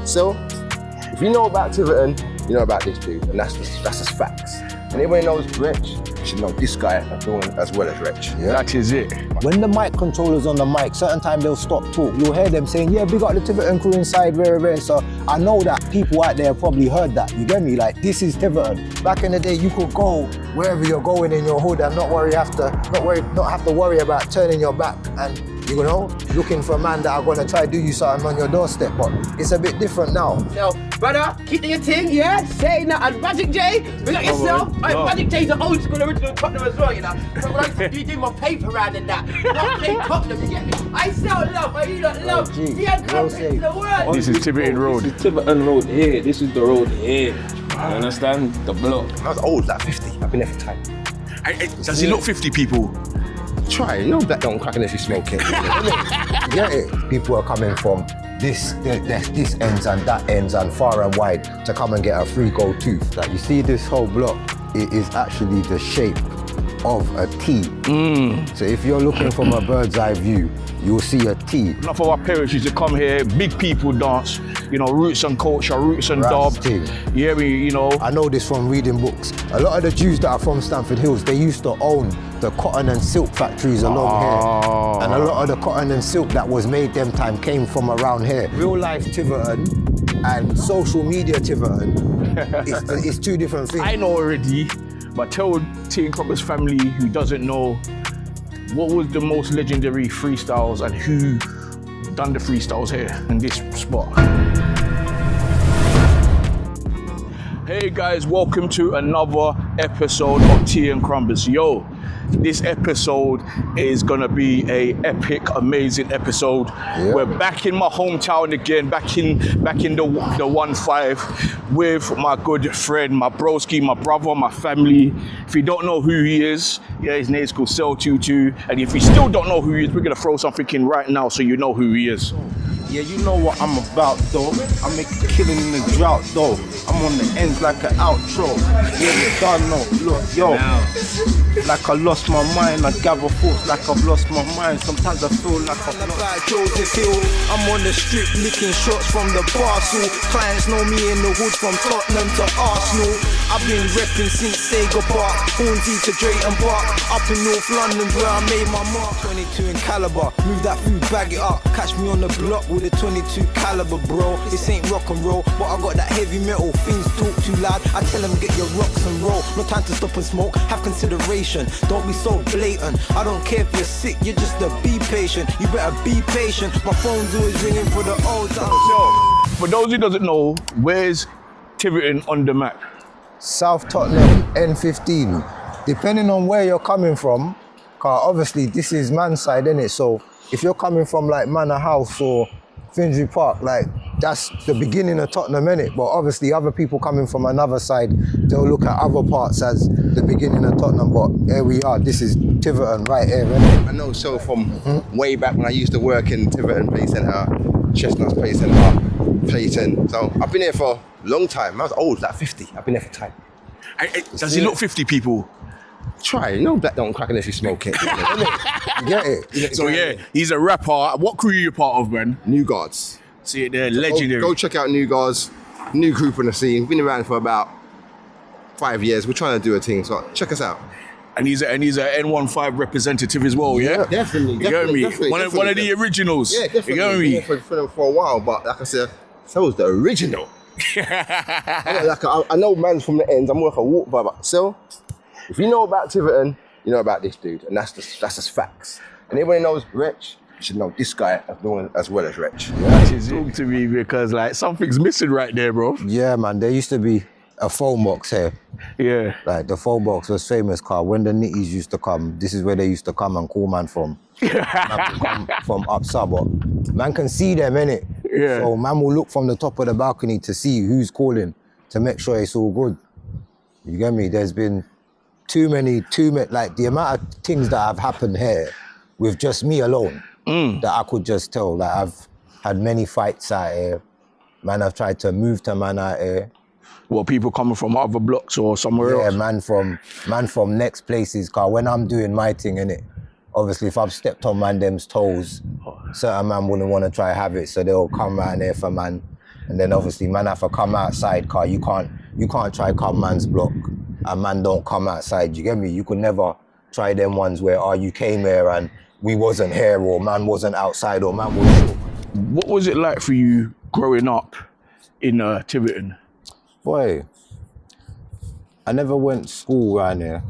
So, if you know about Tiverton, you know about this dude, and that's just facts. And anyone who knows WRETCH, you should know this guy as well as WRETCH. Yeah? That is it. When the mic controller's on the mic, certain time they'll stop talk. You'll hear them saying, yeah, big up the Tiverton crew inside, rare. So I know that people out there probably heard that. You get me? Like, this is Tiverton. Back in the day, you could go wherever you're going in your hood and not have to worry about turning your back and, you know, looking for a man that are gonna try to do you something on your doorstep. But it's a bit different now. Yo, brother, keep doing your thing, yeah? Say that. And Magic J, big up yourself. Magic J's an old school original Tottenham as well, you know. So when I do my paper round and that, not play Tottenham, you get me? I sell love, but you don't love. Tea&Crumpets in the world. This is Tiverton Road. This is Tiverton Road here. This is the road here. You understand? The block. I was old, like 50. I've been there for time. Does he look 50, people? Try, you know that don't crack unless you smoke it. You get it? People are coming from this ends and that ends and far and wide to come and get a free gold tooth. Like, you see this whole block, it is actually the shape of a T. So if you're looking from a bird's eye view, you'll see a T. Enough of our parents used to come here, big people dance, you know, roots and culture, roots and dub. Yeah, you know. I know this from reading books. A lot of the Jews that are from Stamford Hills, they used to own the cotton and silk factories along here. And a lot of the cotton and silk that was made them time came from around here. Real life Tiverton and social media Tiverton, it's two different things. I know already, but tell Tea&Crumpets family who doesn't know, what was the most legendary freestyles and who done the freestyles here in this spot? Hey guys, welcome to another episode of Tea&Crumpets. Yo, this episode is gonna be a epic, amazing episode. Yeah. We're back in my hometown again, back in the 1-5 with my good friend, my broski, my brother, my family. If you don't know who he is, yeah, his name's called Cell22. And if you still don't know who he is, we're gonna throw something in right now so you know who he is. Yeah, you know what I'm about though. I make a killing in the drought though. I'm on the ends like an outro. Yeah, you don't know. Look, yo. Like I lost my mind. I gather thoughts like I've lost my mind. Sometimes I feel like I'm like Joseph Hill. I'm on the strip licking shots from the Barstool. Clients know me in the hood from Tottenham to Arsenal. I've been repping since Sega Park. Hornsey to Drayton Park. Up in North London where I made my mark. 22 in caliber. Move that food, bag it up. Catch me on the block with a 22 caliber, bro. This ain't rock and roll, but I got that heavy metal. Things talk too loud, I tell them get your rocks and roll. No time to stop and smoke, have consideration. Don't be so blatant. I don't care if you're sick, you're just a be patient. You better be patient. My phone's always ringing for the old times. So, for those who doesn't know, where's Tiverton on the map? South Tottenham, N15. Depending on where you're coming from, cause obviously this is man's side, innit? So if you're coming from like Manor House or Finsbury Park, like that's the beginning of Tottenham, innit? But obviously other people coming from another side, they'll look at other parts as the beginning of Tottenham, but here we are, this is Tiverton right here, innit? I know so from way back when I used to work in Tiverton Play Centre, Chestnut's Play Centre, Clayton. So I've been here for a long time. I was old, like 50. I've been here for time. Does he look 50, people? Try, you know that don't crack unless you smoke it. You get it? So yeah, he's a rapper. What crew are you part of, man? New Guards. See it there, legendary. Go check out New Guards, new group on the scene. Been around for about 5 years. We're trying to do a thing, so check us out. And he's a N15 representative as well, yeah? Definitely. You get me? One of the originals. Yeah, definitely. You get me? For a while, but like I said, so was the original. I know man's from the ends. I'm working a walk by myself. If you know about Tiverton, you know about this dude, and that's just facts. And anyone who knows WRETCH, you should know this guy as well as WRETCH. Talk to me, because like something's missing right there, bro. Yeah, man, there used to be a phone box here. Yeah. Like the phone box was famous, car. When the nitties used to come, this is where they used to come and call man from. From up suburb. Man can see them, innit? Yeah. So man will look from the top of the balcony to see who's calling, to make sure it's all good. You get me? There's been too many, like the amount of things that have happened here with just me alone that I could just tell. Like I've had many fights out here. Man, I've tried to move to man out here. Well, people coming from other blocks or somewhere else? Yeah, man from next places, cause when I'm doing my thing, innit, obviously if I've stepped on man them's toes, certain man wouldn't want to try have it, so they'll come round here for man. And then obviously man have to come outside, car you can't try come man's block and man don't come outside, you get me? You could never try them ones where you came here and we wasn't here, or man wasn't outside, or man was short. What was it like for you growing up in Tiverton? Boy, I never went to school around here.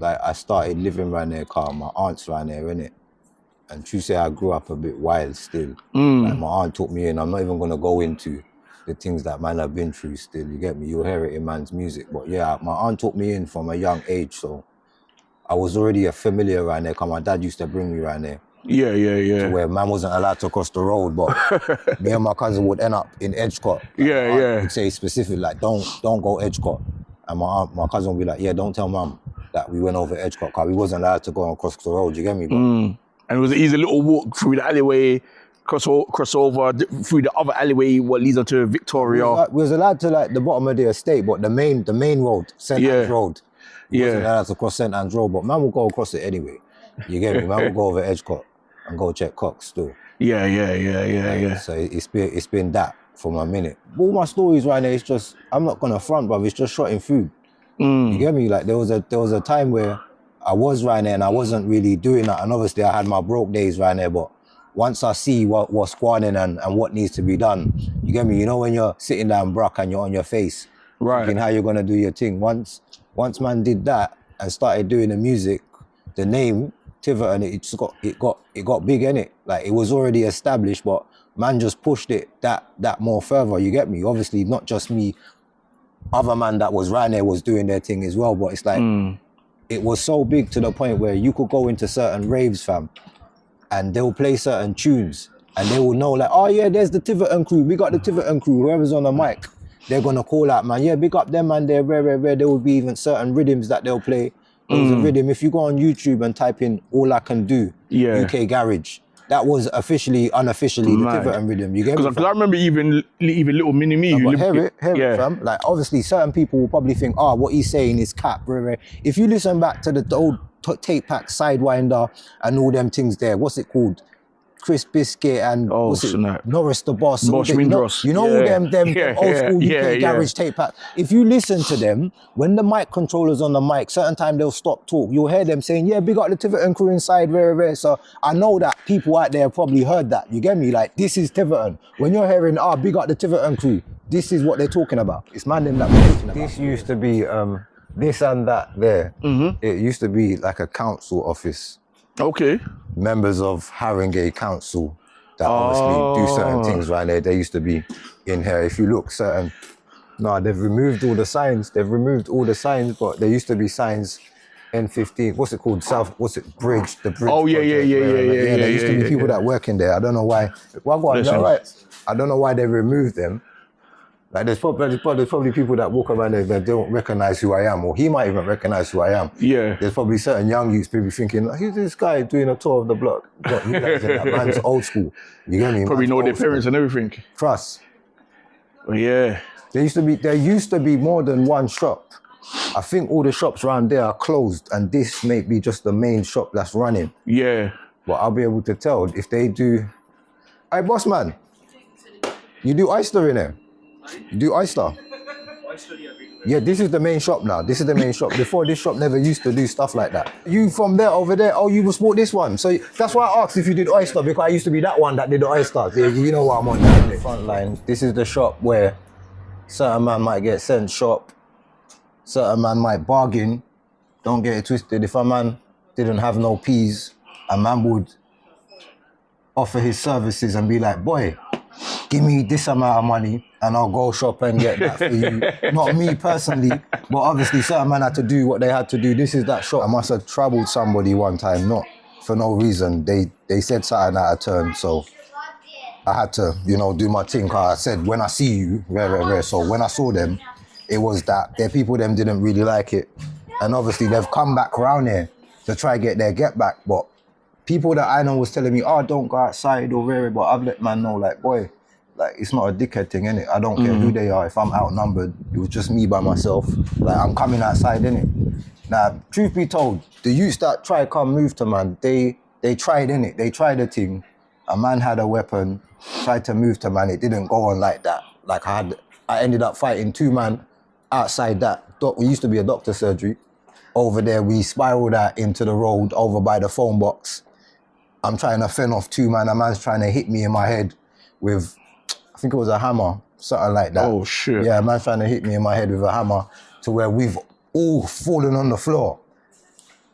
Like I started living around there, car my aunt's around there, innit? And true say I grew up a bit wild still. Like my aunt took me in. I'm not even gonna go into the things that man have been through still, you get me? You'll hear it in man's music. But yeah, my aunt took me in from a young age, so I was already a familiar around there, because my dad used to bring me around there. Yeah. To where man wasn't allowed to cross the road, but me and my cousin would end up in Edgecote. Like, would say specific, like, don't go Edgecote. And my cousin would be like, yeah, don't tell mum that we went over Edgecote, because we wasn't allowed to go and cross the road, you get me? But, and it was an easy little walk through the alleyway, cross over through the other alleyway, what leads on to Victoria. We was allowed to like the bottom of the estate, but the main road, St. Anne's Road. We wasn't allowed to cross St. Anne's Road, but man will go across it anyway. You get me? Man will go over Edgecote and go check Cox still. Yeah. So it's been that for a minute. All my stories right now, it's just, I'm not gonna front, but it's just shorting food. You get me? Like there was a time where I was right there and I wasn't really doing that, and obviously I had my broke days right there, but once I see what's going on and what needs to be done, you get me? You know when you're sitting down broke and you're on your face, thinking how you're gonna do your thing. Once man did that and started doing the music, the name Tiverton, it got big, innit? Like it was already established, but man just pushed it that more further, you get me? Obviously not just me, other man that was right there was doing their thing as well, but it's like, it was so big to the point where you could go into certain raves, fam, and they'll play certain tunes and they will know like, oh yeah, there's the Tiverton crew, we got the Tiverton crew, whoever's on the mic, they're gonna call out, man, yeah, big up them, man, they're rare. There will be even certain rhythms that they'll play. There's a rhythm, if you go on YouTube and type in All I Can Do, UK Garage, that was unofficially the Tiverton rhythm, you get me? Because I remember even little mini-me. Hear it, fam. Like obviously certain people will probably think, what he's saying is cap, rare. If you listen back to the old tape pack, Sidewinder and all them things there, what's it called? Chris Biscuit and Norris the Boss. Bosch Windross. You know all them old school UK garage tape pack. If you listen to them, when the mic controller's on the mic, certain time they'll stop talk. You'll hear them saying, yeah, big up the Tiverton crew inside, rare. So I know that people out there probably heard that. You get me? Like, this is Tiverton. When you're hearing, big up the Tiverton crew, this is what they're talking about. It's man them that we're talking about. This used to be this and that there. It used to be like a council office. Okay. Members of Haringey Council that obviously do certain things right there. They used to be in here. If you look they've removed all the signs. But there used to be signs, N15, what's it called? Bridge, the bridge. Oh, yeah. There used to be people that work in there. I don't know why. Right? I don't know why they removed them. Like there's probably people that walk around there that don't recognize who I am, or he might even recognize who I am. Yeah. There's probably certain young youths maybe thinking, who's this guy doing a tour of the block? But you guys, that man's old school. You get me? Probably know their parents and everything. Trust. Well, yeah. There used to be more than one shop. I think all the shops around there are closed, and this may be just the main shop that's running. Yeah. But I'll be able to tell if they do. Hey, boss man, you do oyster in there? You do oyster? Yeah, this is the main shop now. This is the main shop. Before, this shop never used to do stuff like that. You from there over there, you was bought this one. So that's why I asked if you did oyster, because I used to be that one that did the oyster. You know what I'm on now. Frontline. This is the shop where certain man might get sent shop, certain man might bargain. Don't get it twisted. If a man didn't have no peas, a man would offer his services and be like, boy, give me this amount of money and I'll go shop and get that for you. Not me personally, but obviously certain man had to do what they had to do. This is that shop. I must have troubled somebody one time, not for no reason. They said something out of turn, so I had to, do my thing. Cause I said, when I see you, rare. So when I saw them, it was that their people them didn't really like it. And obviously they've come back around here to try get their get back. But people that I know was telling me, don't go outside or rare, but I've let man know, like, boy, like, it's not a dickhead thing, innit? I don't care who they are. If I'm outnumbered, it was just me by myself. Like, I'm coming outside, innit? Now, truth be told, the youths that try come move to man, they tried, innit? They tried a thing. A man had a weapon, tried to move to man. It didn't go on like that. Like I ended up fighting 2 man outside that. We used to be a doctor's surgery. Over there, we spiraled out into the road over by the phone box. I'm trying to fend off 2 man. A man's trying to hit me in my head with, I think it was a hammer, something like that. Oh shit. Yeah, a man's trying to hit me in my head with a hammer to where we've all fallen on the floor.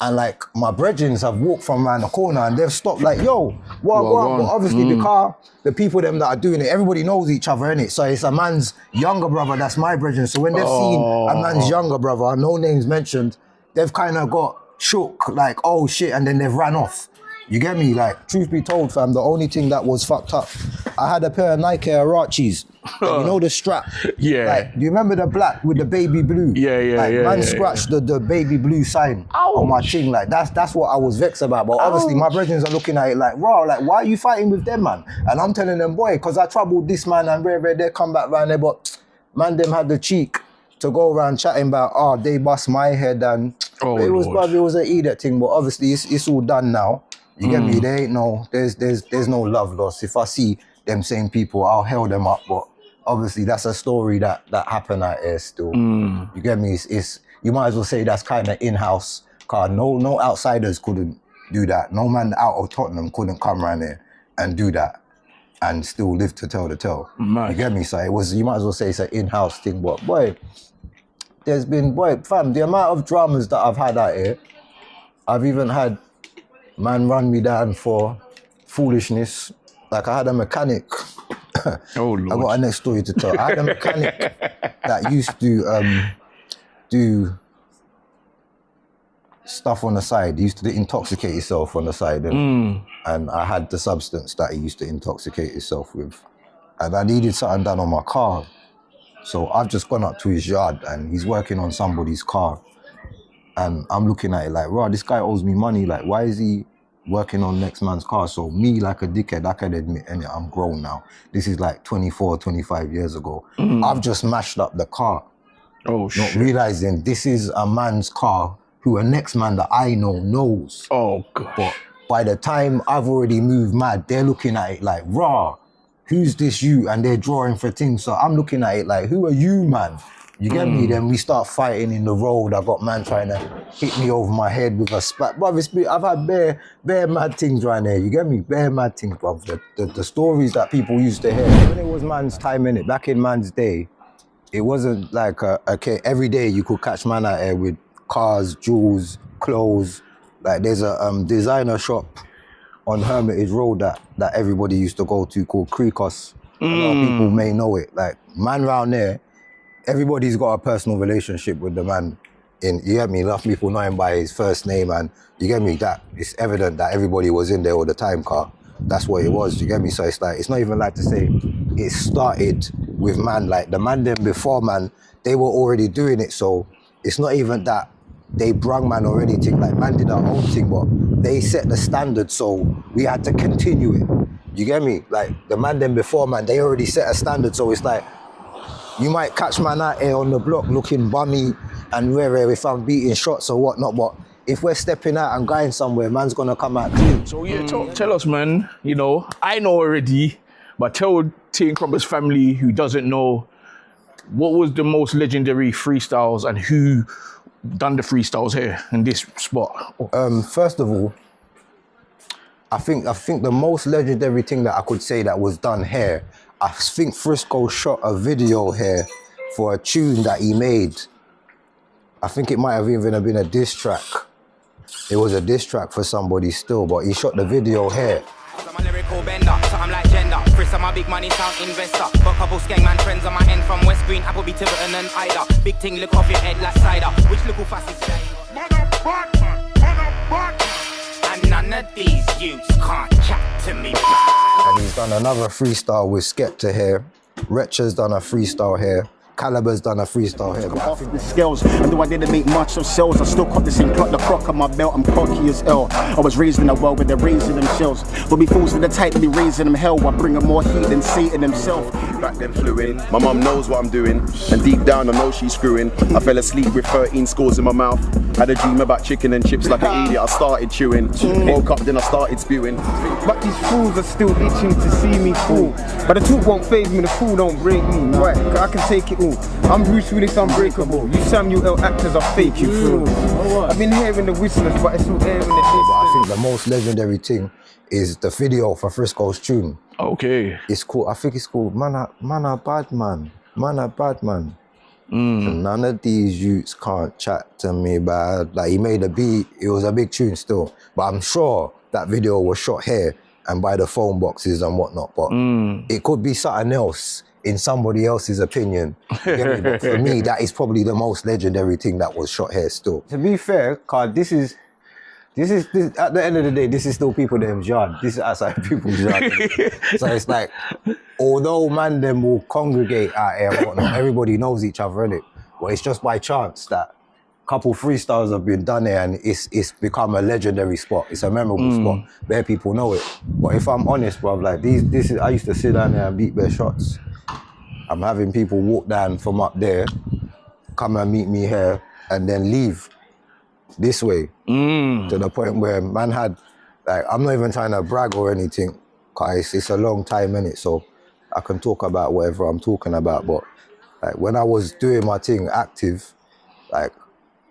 And like my brethrens have walked from around the corner and they've stopped like, yo, what? But obviously the car, the people them that are doing it, everybody knows each other, innit? So it's a man's younger brother, that's my brethren. So when they've seen a man's younger brother, no names mentioned, they've kind of got shook, like, oh shit, and then they've ran off. You get me? Like, truth be told, fam, the only thing that was fucked up, I had a pair of Nike HILLRISE. You know the strap? Yeah. Like, do you remember the black with the baby blue? Like, man scratched the baby blue sign on my thing. Like, that's what I was vexed about. But obviously, my brethren are looking at it like, raw, like, why are you fighting with them, man? And I'm telling them, boy, because I troubled this man and where they come back round there, but man, them had the cheek to go around chatting about, they bust my head and it was an idiot thing. But obviously, it's all done now. You get me? There ain't no, there's no love lost. If I see them same people, I'll hell them up. But obviously, that's a story that happened out here still. You get me? It's you might as well say that's kind of in-house. Cause no outsiders couldn't do that. No man out of Tottenham couldn't come around here and do that and still live to tell the tale. You get me? So it was. You might as well say it's an in-house thing. But boy, there's been fam, the amount of dramas that I've had out here. I've even had man run me down for foolishness. Like I had a mechanic. Oh Lord. I got a next story to tell. I had a mechanic that used to do stuff on the side. He used to intoxicate himself on the side. And I had the substance that he used to intoxicate himself with. And I needed something done on my car. So I've just gone up to his yard and he's working on somebody's car. And I'm looking at it like, wow, this guy owes me money. Like, why is he working on next man's car? So me, like a dickhead, I can admit, and I'm grown now. This is like 24, 25 years ago. I've just mashed up the car. Oh, shit. Not realizing this is a man's car who a next man that I know knows. Oh, God. But by the time I've already moved mad, they're looking at it like, raw, who's this you? And they're drawing for things. So I'm looking at it like, who are you, man? You get me? Then we start fighting in the road. I got man trying to hit me over my head with a spat. Bro, I've had bare mad things right there. You get me? Bare mad things, bro. The stories that people used to hear. When it was man's time, innit? Back in man's day, it wasn't like every day you could catch man out there with cars, jewels, clothes. Like there's a designer shop on Hermitage Road that everybody used to go to called Creekos. A lot of people may know it. Like man round there, everybody's got a personal relationship with the man. You get me? A lot of people know him by his first name, and you get me? That it's evident that everybody was in there all the time, car. That's what it was. You get me? So it's like, it's not even like to say it started with man. Like the man them before man, they were already doing it. So it's not even that they brung man or anything. Like man did our own thing, but they set the standard, so we had to continue it. You get me? Like the man them before man, they already set a standard, so it's like, you might catch man out here on the block looking bummy and where if I'm beating shots or whatnot, but if we're stepping out and going somewhere, man's gonna come out clean. So yeah, tell us, man, you know, I know already, but tell Tea&Crumpets family who doesn't know, what was the most legendary freestyles and who done the freestyles here in this spot? First of all, I think the most legendary thing that I could say that was done here, I think Frisco shot a video here for a tune that he made. I think it might have even been a diss track. It was a diss track for somebody still, but he shot the video here. I'm a lyrical bender, so I'm like gender. Chris, I'm a big money sound investor. Got a couple skeng man friends on my end from West Green, Appleby, Tiverton and Ida. Big thing, look off your head like cider. Which little fast is and none of these youths can't chat to me. And he's done another freestyle with Skepta here. WRETCH has done a freestyle here. Caliber's done a freestyle here. Off the scales, and though I didn't make much of sales, I still caught the same clock, the crock on my belt, I'm cocky as hell. I was raised in a world where they're raising themselves. Don't be fools for the type to be raising them hell. I bring them more heat than Satan himself. back then fluent. My mum knows what I'm doing, and deep down I know she's screwing. I fell asleep with 13 scores in my mouth. Had a dream about chicken and chips like an idiot. I started chewing. Woke up, then I started spewing. But these fools are still itching to see me fall. But the talk won't phase me, the fool don't break me. Right, I can take it all. I'm Bruce Willis, unbreakable. You Samuel L. actors are fake, you fool. I've been hearing the whistlers, but it's all air in the distance. I think the most legendary thing is the video for Frisco's tune. Okay. It's called, I think it's called Man a Bad Man. Man a Bad Man. And none of these youths can't chat to me bad. Like, he made a beat, it was a big tune still. But I'm sure that video was shot here and by the phone boxes and whatnot. But it could be something else in somebody else's opinion. You get me? But for me, that is probably the most legendary thing that was shot here still. To be fair, cause this is at the end of the day, this is still people them's yard. This is outside people's yard. So it's like, although man them will congregate out here and whatnot, everybody knows each other, innit? But it's just by chance that a couple freestyles have been done here and it's become a legendary spot. It's a memorable spot where people know it. But if I'm honest, bruv, like this is, I used to sit down there and beat bare shots. I'm having people walk down from up there, come and meet me here, and then leave this way to the point where man had, like, I'm not even trying to brag or anything, cause it's a long time in it, so I can talk about whatever I'm talking about. But like when I was doing my thing active, like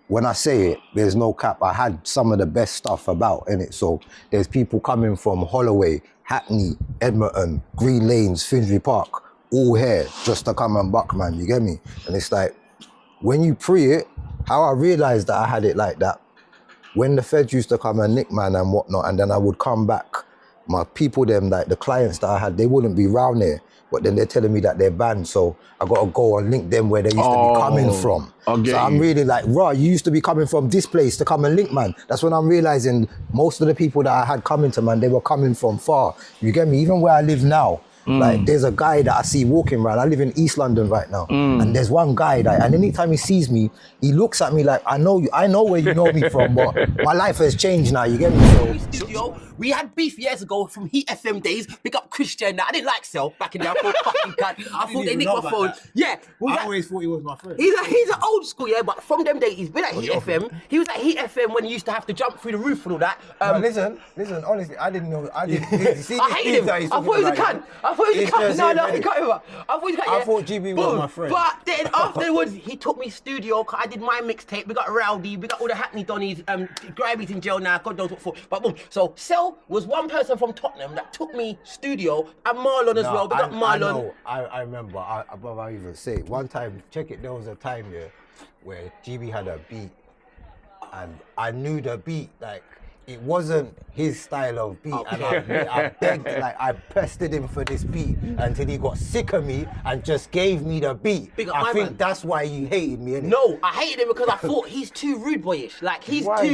when I say it, there's no cap. I had some of the best stuff about in it. So there's people coming from Holloway, Hackney, Edmonton, Green Lanes, Finsbury Park, all here just to come and buck, man. You get me? And it's like when you pre it. How I realised that I had it like that, when the feds used to come and nick man and whatnot, and then I would come back, my people them, like the clients that I had, they wouldn't be round there, but then they're telling me that they're banned, so I gotta go and link them where they used to be coming from. So I'm really like, raw, you used to be coming from this place to come and link, man. That's when I'm realising most of the people that I had coming to, man, they were coming from far. You get me? Even where I live now, like there's a guy that I see walking around. I live in East London right now, and there's one guy that, and anytime he sees me, he looks at me like, I know you, I know where you know me from, but my life has changed now. You get me? Studio, we had beef years ago from Heat FM days. Big up Christian. I didn't like Cell back in the day. I thought fucking cunt. I thought they nicked my phone. That. Yeah, I always thought he was my friend. He's an old school, yeah, but from them days, he's been at Heat FM. He was at Heat FM when he used to have to jump through the roof and all that. Listen, honestly, I didn't know. I hated him. I thought he was a cunt. I thought he was a cunt. No, he got him. I thought GB was my friend. But then afterwards, he took me studio. I did my mixtape. We got Rowdy. We got all the Hackney Donnies. Gravity's in jail now. God knows what for. But boom. So Cell was one person from Tottenham that took me studio, and Marlon as well. We got Marlon. I remember. I even say one time. Check it. There was a time here where GB had a beat, and I knew the beat like. It wasn't his style of beat, and I begged, like I pestered him for this beat until he got sick of me and just gave me the beat. I think that's why you hated me, innit? No, I hated him because I thought he's too rude boyish. Like he's like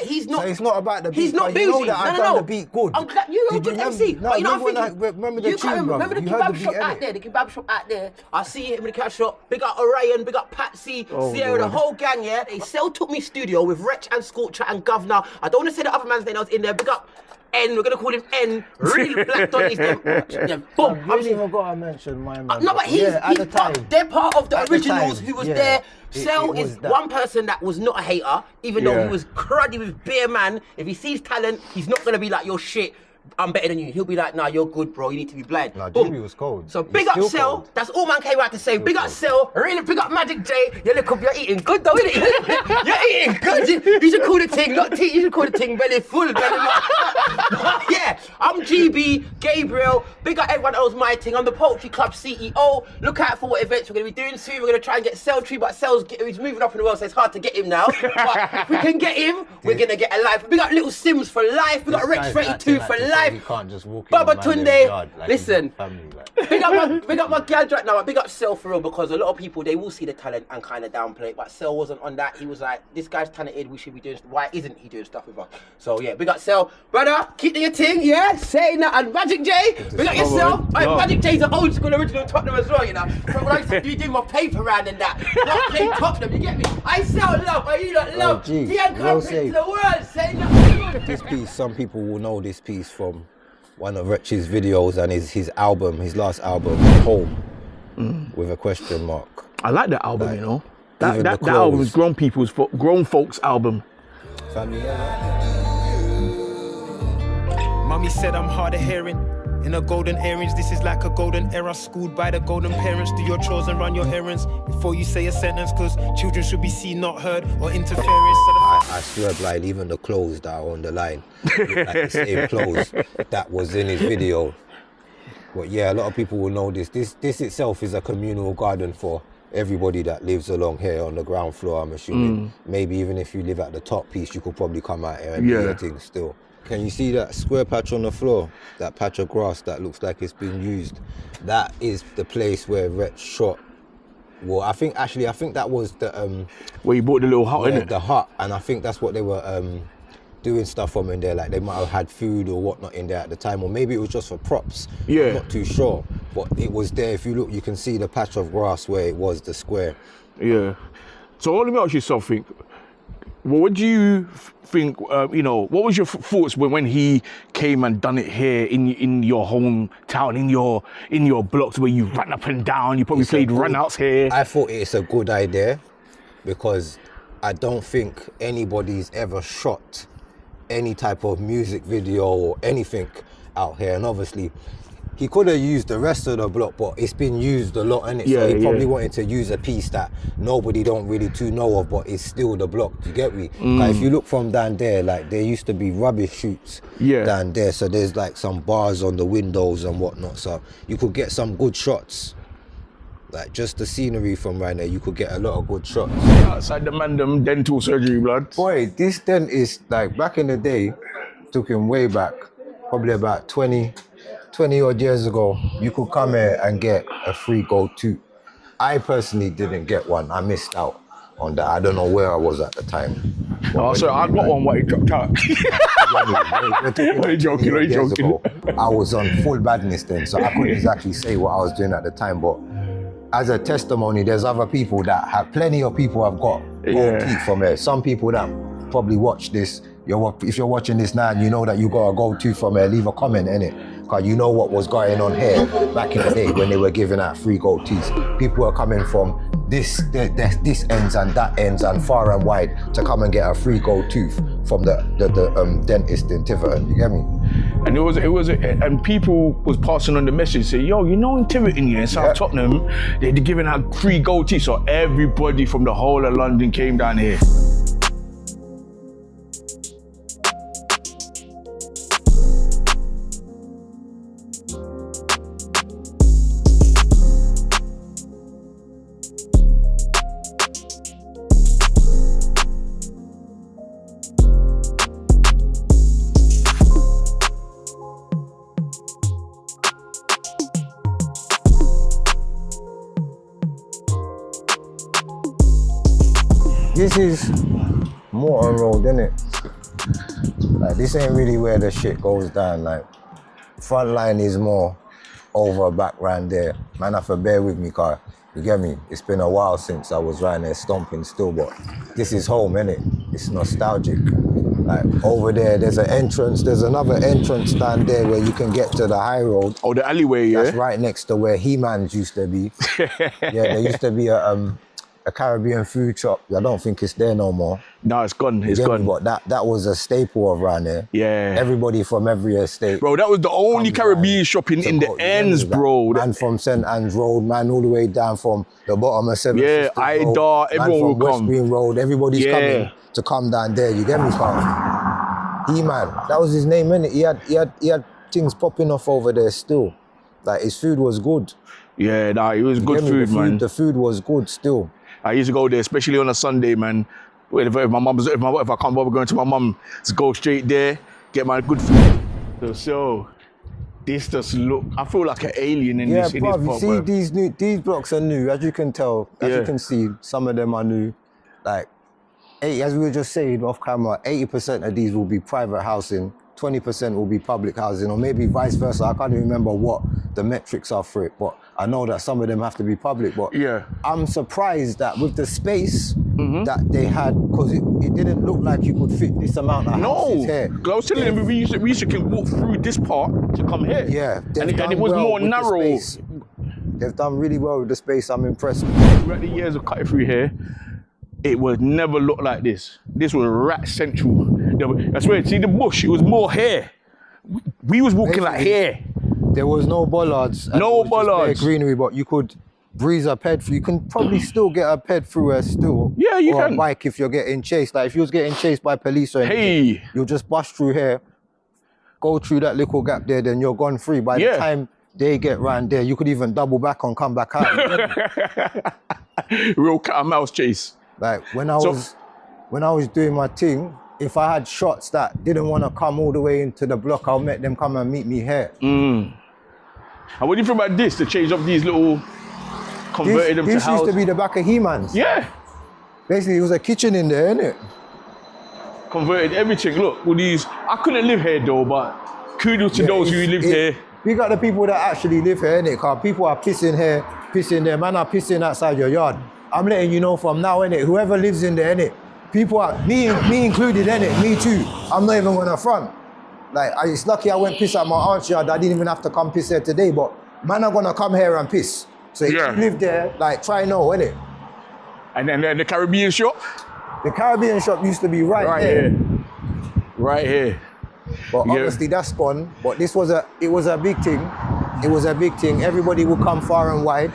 he's not. So it's not about the beat. He's not you know that I've done the beat good. I'm glad you're a good MC. No, but you know what I'm thinking? Remember the tune, bro. Remember the kebab shop out there? The kebab shop out there. I see him in the kebab shop. Big up Orion, big up Patsy, Sierra, the whole gang. Yeah, they took me studio with WRETCH and Scorcher and Governor. I don't want to say the other man's name. I was in there. Big up N. We're gonna call him N. Really black Donnies. Them. Boom. I'm even got to mention my man. No, but they're part of the originals who was there. Cell is one person that was not a hater, even though he was cruddy with beer man. If he sees talent, he's not gonna be like, you're shit. I'm better than you. He'll be like, nah, you're good, bro. You need to be blind. Nah, Jimmy was cold. So big up Cell. That's all man came out to say. Big up Cell. Really big up Magic J. You're eating good though, innit? You're eating good. You should call the ting, not tea. You should call the ting belly full, belly yeah, I'm GB, Gabriel. Big up everyone else, my ting. I'm the Poetry Club CEO. Look out for what events we're going to be doing soon. We're going to try and get Cell Tree, but he's moving up in the world, so it's hard to get him now. But if we can get him, we're going to get a life. Big up Little Sims for life. Big up Rex 32 for life. You can't just walk Baba Tunde, like listen. Family, like. Big up my girl right now. Big up Cell for real, because a lot of people, they will see the talent and kind of downplay it. But Cell wasn't on that. He was like, this guy's talented. We should be doing. Why isn't he doing stuff with us? So yeah, big up Cell, brother. Keep doing your thing, yeah. Saying that, and Magic J. Big up yourself. Magic J's an old school original Tottenham as well, you know. From when I used to be doing my paper round and that. Not playing Tottenham, you get me? I sell love. You lot love. Tea&Crumpets to the world. Saying that. This piece, some people will know this piece from one of Wretch's videos and his album, his last album, Home, with a question mark. I like that album, Like, you know. even That the album is clothes. grown folks album. Family, Mummy said I'm hard of hearing. In a golden earrings, this is like a golden era. Schooled by the golden parents. Do your chores and run your errands before you say a sentence, cause children should be seen, not heard, or interference. I swear blind, even the clothes that are on the line, look like the same clothes that was in his video. But yeah, a lot of people will know this. This itself is a communal garden for everybody that lives along here on the ground floor, I'm assuming. Maybe even if you live at the top piece, you could probably come out here and do your thing still. Can you see that square patch on the floor? That patch of grass that looks like it's been used? That is the place where Wretch shot. Well, I think that was the where you bought the little hut, innit? The hut, and I think that's what they were doing stuff from in there. Like they might have had food or whatnot in there at the time, or maybe it was just for props. Yeah. I'm not too sure, but it was there. If you look, you can see the patch of grass where it was, the square. Yeah. So let me ask you something. Well, what do you think, you know, what was your thoughts when he came and done it here in your hometown, in your blocks where you ran up and down, you probably played runouts here? I thought it's a good idea because I don't think anybody's ever shot any type of music video or anything out here. And obviously, he could have used the rest of the block, but it's been used a lot, innit? Yeah, so he probably wanted to use a piece that nobody don't really too know of, but it's still the block, do you get me? Like if you look from down there, like there used to be rubbish shoots down there, so there's like some bars on the windows and whatnot, so you could get some good shots. Like just the scenery from right there, you could get a lot of good shots. Outside the Mandem dental surgery, blood. Boy, this dent is like back in the day, took him way back, probably about 20 odd years ago, you could come here and get a free gold tooth. I personally didn't get one. I missed out on that. I don't know where I was at the time. Oh, sorry, I got one, but it dropped out. Are you joking? I was on full badness then, so I couldn't exactly say what I was doing at the time, but as a testimony, there's other people that have, plenty of people have got gold teeth from here. Some people that probably watch this, if you're watching this now and you know that you got a gold tooth from here, leave a comment in it. Because you know what was going on here back in the day when they were giving out free gold teeth. People were coming from this ends and that ends and far and wide to come and get a free gold tooth from the dentist in Tiverton, you get me? And and people was passing on the message, say, yo, you know in Tiverton, in South Tottenham, they're giving out free gold teeth, so everybody from the whole of London came down here. This is Morton Road, innit? Like this ain't really where the shit goes down. Like Frontline is more over back round there. Man, have to bear with me, car. You get me? It's been a while since I was round there stomping still, but this is home, innit? It's nostalgic. Like over there, there's an entrance. There's another entrance down there where you can get to the high road. Oh, the alleyway, yeah. That's right next to where He-Man's used to be. Yeah, there used to be a Caribbean food shop. I don't think it's there no more. No, it's gone. It's gone. But that was a staple of around there. Yeah. Everybody from every estate. Bro, that was the only Caribbean shopping in the ends, bro. Man from St. Anne's Road, man all the way down from the bottom of 7th. Yeah, Ida, everyone will West come. Green Road, everybody's coming to come down there. You get me, pal? He-Man, that was his name, innit? He had things popping off over there still. Like his food was good. Yeah, nah, it was good food, man. The food was good still. I used to go there, especially on a Sunday, man. If I can't bother going to my mum, just go straight there, get my good food. So this just look, I feel like an alien in this. Yeah, you see these blocks are new, as you can tell, as you can see, some of them are new. Like, as we were just saying off camera, 80% of these will be private housing, 20% will be public housing, or maybe vice versa. I can't even remember what the metrics are for it, but I know that some of them have to be public. But I'm surprised that with the space that they had, because it didn't look like you could fit this amount of houses here. I was telling them we used to walk through this part to come here. Yeah, and it was more narrow. They've done really well with the space. I'm impressed. Throughout the years of cutting through here, it would never look like this. This was rat central. I swear, see the bush, it was more here. We was walking like here. There was no bollards. No bollards. Greenery, but you could breeze a ped through. You can probably still get a ped through here still. Yeah, you or can. A bike if you're getting chased. Like if you was getting chased by police or anything, you'll just bust through here, go through that little gap there, then you're gone free. By the time they get round there, you could even double back and come back out. Real cat and mouse chase. Like when I was doing my thing, if I had shots that didn't want to come all the way into the block, I'll make them come and meet me here. And what do you think about this, to change up these little, converted them to house? This used to be the back of He-Man's. Yeah. Basically, it was a kitchen in there, innit? Converted everything. Look, all these, I couldn't live here though, but kudos to those who lived here. We got the people that actually live here, innit? Because people are pissing here, pissing there. Man are pissing outside your yard. I'm letting you know from now, innit? Whoever lives in there, innit? People are, me included, innit? Me too. I'm not even gonna front. Like, it's lucky I went piss at my aunt's yard. I didn't even have to come piss here today, but man are gonna come here and piss. So if you live there, like, try no, innit? And then the Caribbean shop? The Caribbean shop used to be right here. Right here. But obviously that's gone. But this was a big thing. It was a big thing. Everybody would come far and wide.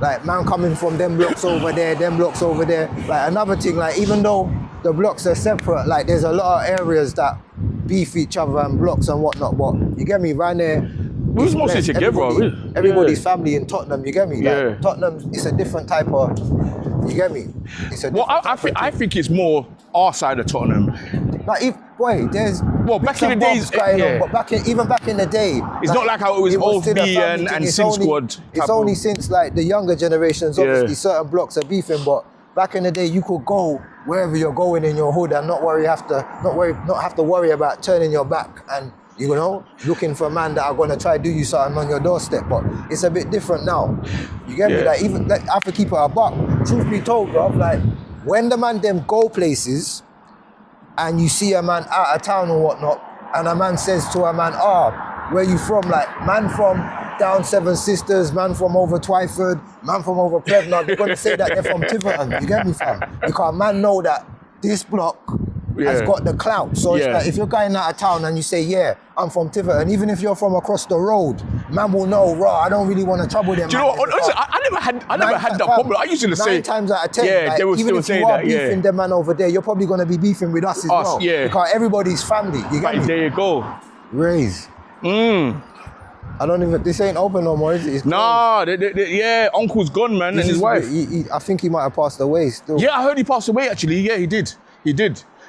Like man coming from them blocks over there, them blocks over there. Like another thing, like even though the blocks are separate, like there's a lot of areas that beef each other and blocks and whatnot. But you get me, right there. We was mostly together, everybody's family in Tottenham, you get me? Like, Tottenham, it's a different type of, you get me? It's a different I think it's more our side of Tottenham. Like, there's back in the days, but even back in the day, it's not like how it was Old B and Sin Squad. It's only since like the younger generations, obviously certain blocks are beefing, but back in the day you could go wherever you're going in your hood and not have to worry about turning your back and looking for a man that are gonna try to do you something on your doorstep. But it's a bit different now. You get me? Like even I have to keep it a buck. Truth be told, bro, like when the man them go places and you see a man out of town or whatnot, and a man says to a man, where you from? Like, man from down Seven Sisters, man from over Twyford, man from over Plevna, they're gonna say that they're from Tiverton, you get me, fam? Because man know that this block has got the clout. So it's like, if you're going out of town and you say, I'm from Tiverton, even if you're from across the road, man will know, I don't really want to trouble them. Do you know what? Honestly, I never had that problem. I used to say 9 times out of 10, like, they will even still if say you are that, beefing them man over there, you're probably going to be beefing with us as well. Because everybody's family, you get me? There you go. Raise. I don't even, this ain't open no more, is it? Nah, Uncle's gone, man, and his wife. I think he might have passed away still. Yeah, I heard he passed away, actually. Yeah, he did.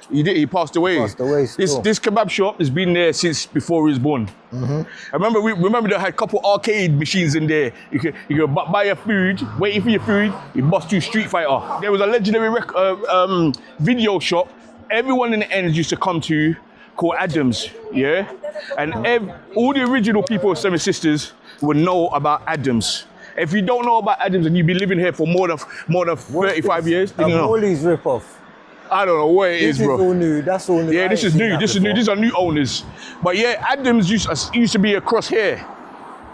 He passed away. This kebab shop has been there since before he was born. I remember they had a couple arcade machines in there. You could buy your food, waiting for your food, you bust through Street Fighter. There was a legendary video shop everyone in the ends used to come to called Adams, and all the original people of Seven Sisters would know about Adams. If you don't know about Adams and you've been living here for more than 35 years, a Molly's ripoff. I don't know what it is, bro. This is all new. That's all new. Yeah, this is new. This is new. These are new owners. But yeah, Adams used to be across here.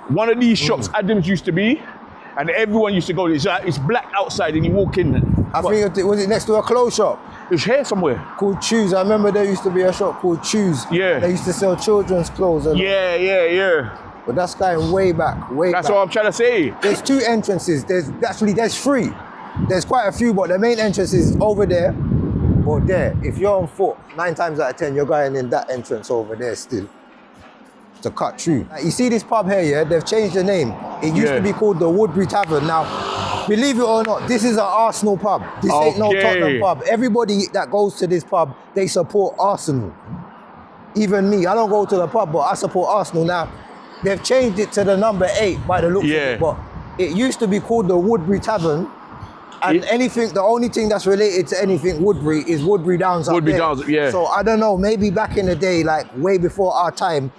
One of these shops, Adams used to be, and everyone used to go. It's black outside, and you walk in. I think was it next to a clothes shop? It's here somewhere. Called Choose. I remember there used to be a shop called Choose. Yeah. They used to sell children's clothes. Yeah. But that's going way back. That's what I'm trying to say. There's 2 entrances. There's 3. There's quite a few, but the main entrance is over there or there. If you're on foot, 9 times out of 10, you're going in that entrance over there still to cut through. You see this pub here, they've changed the name. It used to be called the Woodbury Tavern. Now, believe it or not, this is an Arsenal pub. This ain't no Tottenham pub. Everybody that goes to this pub, they support Arsenal. Even me, I don't go to the pub, but I support Arsenal. Now, they've changed it to the number 8 by the looks of it, but it used to be called the Woodbury Tavern. And the only thing that's related to anything Woodbury is Woodbury Downs up there. Downs, So I don't know, maybe back in the day, like way before our time,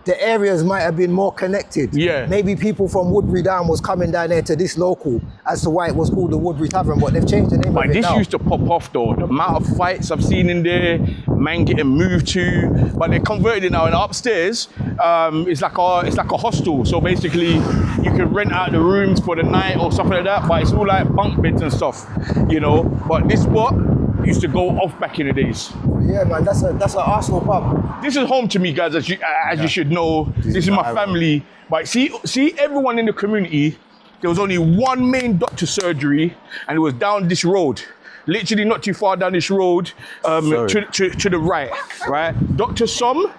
the areas might have been more connected. Yeah. Maybe people from Woodbury down was coming down there to this local as to why it was called the Woodbury Tavern, but they've changed the name of it This now. used to pop off though. The amount of fights I've seen in there, man getting moved to, but they converted it now. And upstairs, it's like a hostel. So basically, you can rent out the rooms for the night or something like that. But it's all like bunk beds and stuff, you know. But this spot used to go off back in the days. Yeah, man, that's an Arsenal pub. This is home to me, guys, as you should know. This is my family. But see everyone in the community, there was only one main doctor surgery, and it was down this road. Literally not too far down this road, to the right? Dr. Som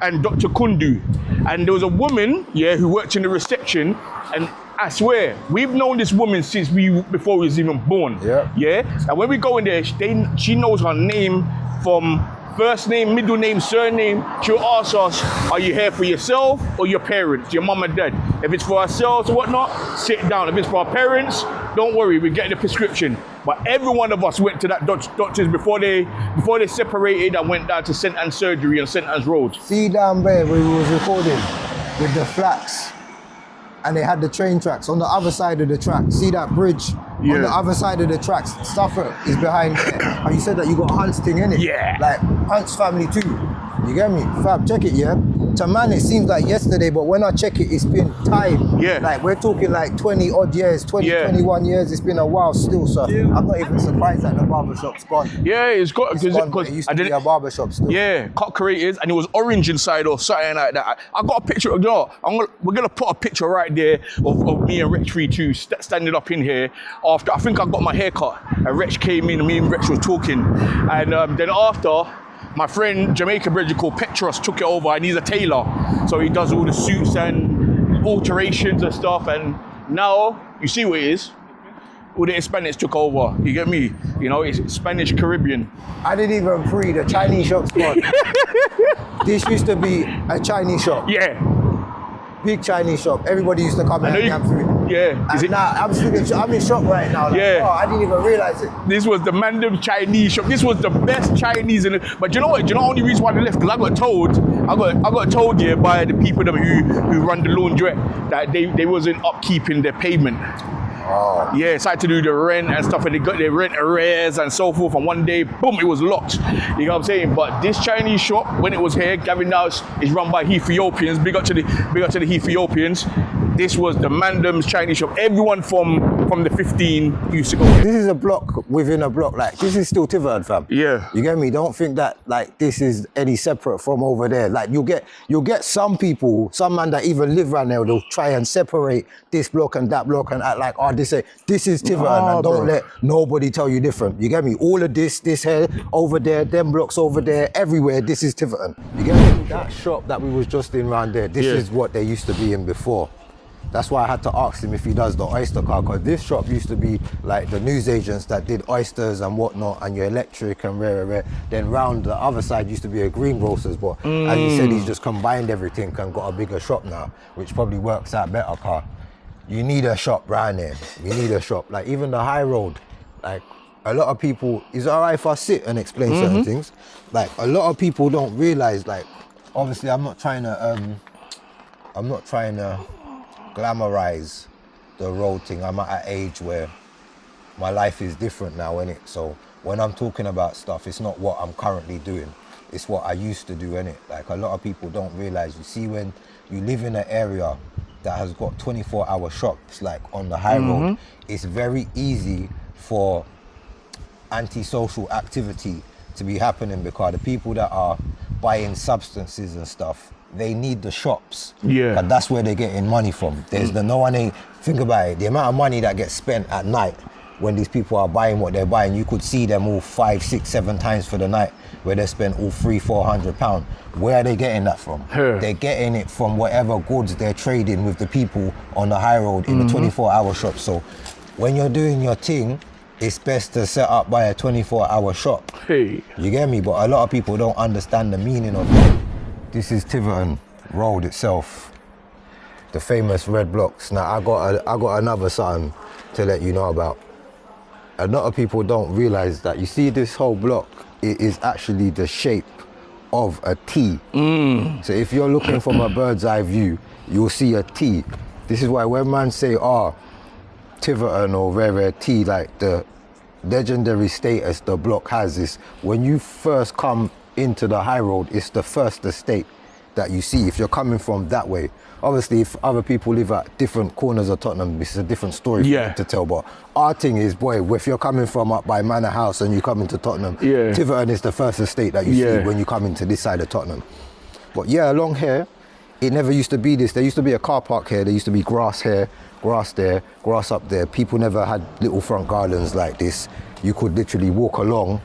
and Dr. Kundu. And there was a woman, who worked in the reception, and I swear, we've known this woman since before we was even born. Yeah. And when we go in there, she knows her name from first name, middle name, surname. She'll ask us, are you here for yourself or your parents, your mum and dad? If it's for ourselves or whatnot, sit down. If it's for our parents, don't worry, we get the prescription. But every one of us went to that doctor's before they separated and went down to St. Anne's Surgery on St. Anne's Road. See down there where we was recording with the flats, and they had the train tracks on the other side of the track. See that bridge on the other side of the tracks? Suffolk is behind there. And you said that you got Hunt's thing in it. Yeah. Like Hunt's family too. You get me? Fab, check it, yeah? To man, it seems like yesterday, but when I check it, it's been time. Yeah. Like we're talking like 20 odd years, 21 years. It's been a while still, so I'm not even surprised that the barbershop's gone. Yeah, it's got because it used to be a barbershop still. Yeah, cut creators, and it was orange inside or something like that. I got a picture. We're gonna put a picture right there of me and Wretch 32 standing up in here after I think I got my hair cut, and Wretch came in and me and Wretch was talking, and then after, my friend Jamaica Bridget called Petros took it over, and he's a tailor, so he does all the suits and alterations and stuff. And now you see what it is. All the Hispanics took over. You get me? You know, it's Spanish Caribbean. I didn't even pre the Chinese shop's gone. This used to be a Chinese shop. Yeah. Big Chinese shop. Everybody used to come and have food. Yeah. And now I'm in shock right now. Like, yeah. Oh, I didn't even realize it. This was the Mandem Chinese shop. This was the best Chinese in it. But you know what? Do you know the only reason why they left? Because I got told by the people who run the laundrette that they wasn't upkeeping their payment. Oh. Yeah, so I had to do the rent and stuff, and they got their rent arrears and so forth, and one day, boom, it was locked. You know what I'm saying? But this Chinese shop, when it was here, Gavin House is run by Ethiopians. Big up to the Ethiopians. This was the Mandem's Chinese shop. Everyone from the 15 used to go here. This is a block within a block. Like, this is still Tiverton, fam. Yeah. You get me? Don't think that like this is any separate from over there. Like you'll get some people, some man that even live around there, they'll try and separate this block and that block and act like, oh, this is Tiverton, and don't let nobody tell you different. You get me? All of this here, over there, them blocks over there, everywhere, this is Tiverton. You get me? That shop that we was just in around there, this is what they used to be in before. That's why I had to ask him if he does the oyster car, because this shop used to be like the newsagents that did oysters and whatnot, and your electric and rare. Then round the other side used to be a greengrocers, but as he said, he's just combined everything and got a bigger shop now, which probably works out better, car. You need a shop round there. You need a shop. Like even the high road, like a lot of people, is it all right if I sit and explain certain things? Like a lot of people don't realize, like, obviously I'm not trying to glamorize the road thing. I'm at an age where my life is different now, innit? So when I'm talking about stuff, it's not what I'm currently doing. It's what I used to do, innit? Like a lot of people don't realize, you see, when you live in an area that has got 24-hour shops, like on the high road, it's very easy for antisocial activity to be happening, because the people that are buying substances and stuff, they need the shops. Yeah. And that's where they're getting money from. There's think about it, the amount of money that gets spent at night when these people are buying what they're buying, you could see them all 5, 6, 7 times for the night, where they spend all £300-400. Where are they getting that from? They're getting it from whatever goods they're trading with the people on the high road in the 24-hour shop. So when you're doing your thing, it's best to set up by a 24-hour shop. Hey. You get me? But a lot of people don't understand the meaning of that. This is Tiverton Road itself, the famous red blocks. Now I got another something to let you know about. A lot of people don't realize that, you see this whole block, it is actually the shape of a T. So if you're looking from a bird's eye view, you'll see a T. This is why when man say, Tiverton or Rare T, like the legendary status the block has is when you first come into the high road, it's the first estate that you see if you're coming from that way. Obviously, if other people live at different corners of Tottenham, it's a different story for them to tell. But our thing is, boy, if you're coming from up by Manor House and you come into Tottenham, Tiverton is the first estate that you see when you come into this side of Tottenham. But yeah, along here, it never used to be this. There used to be a car park here. There used to be grass here, grass there, grass up there. People never had little front gardens like this. You could literally walk along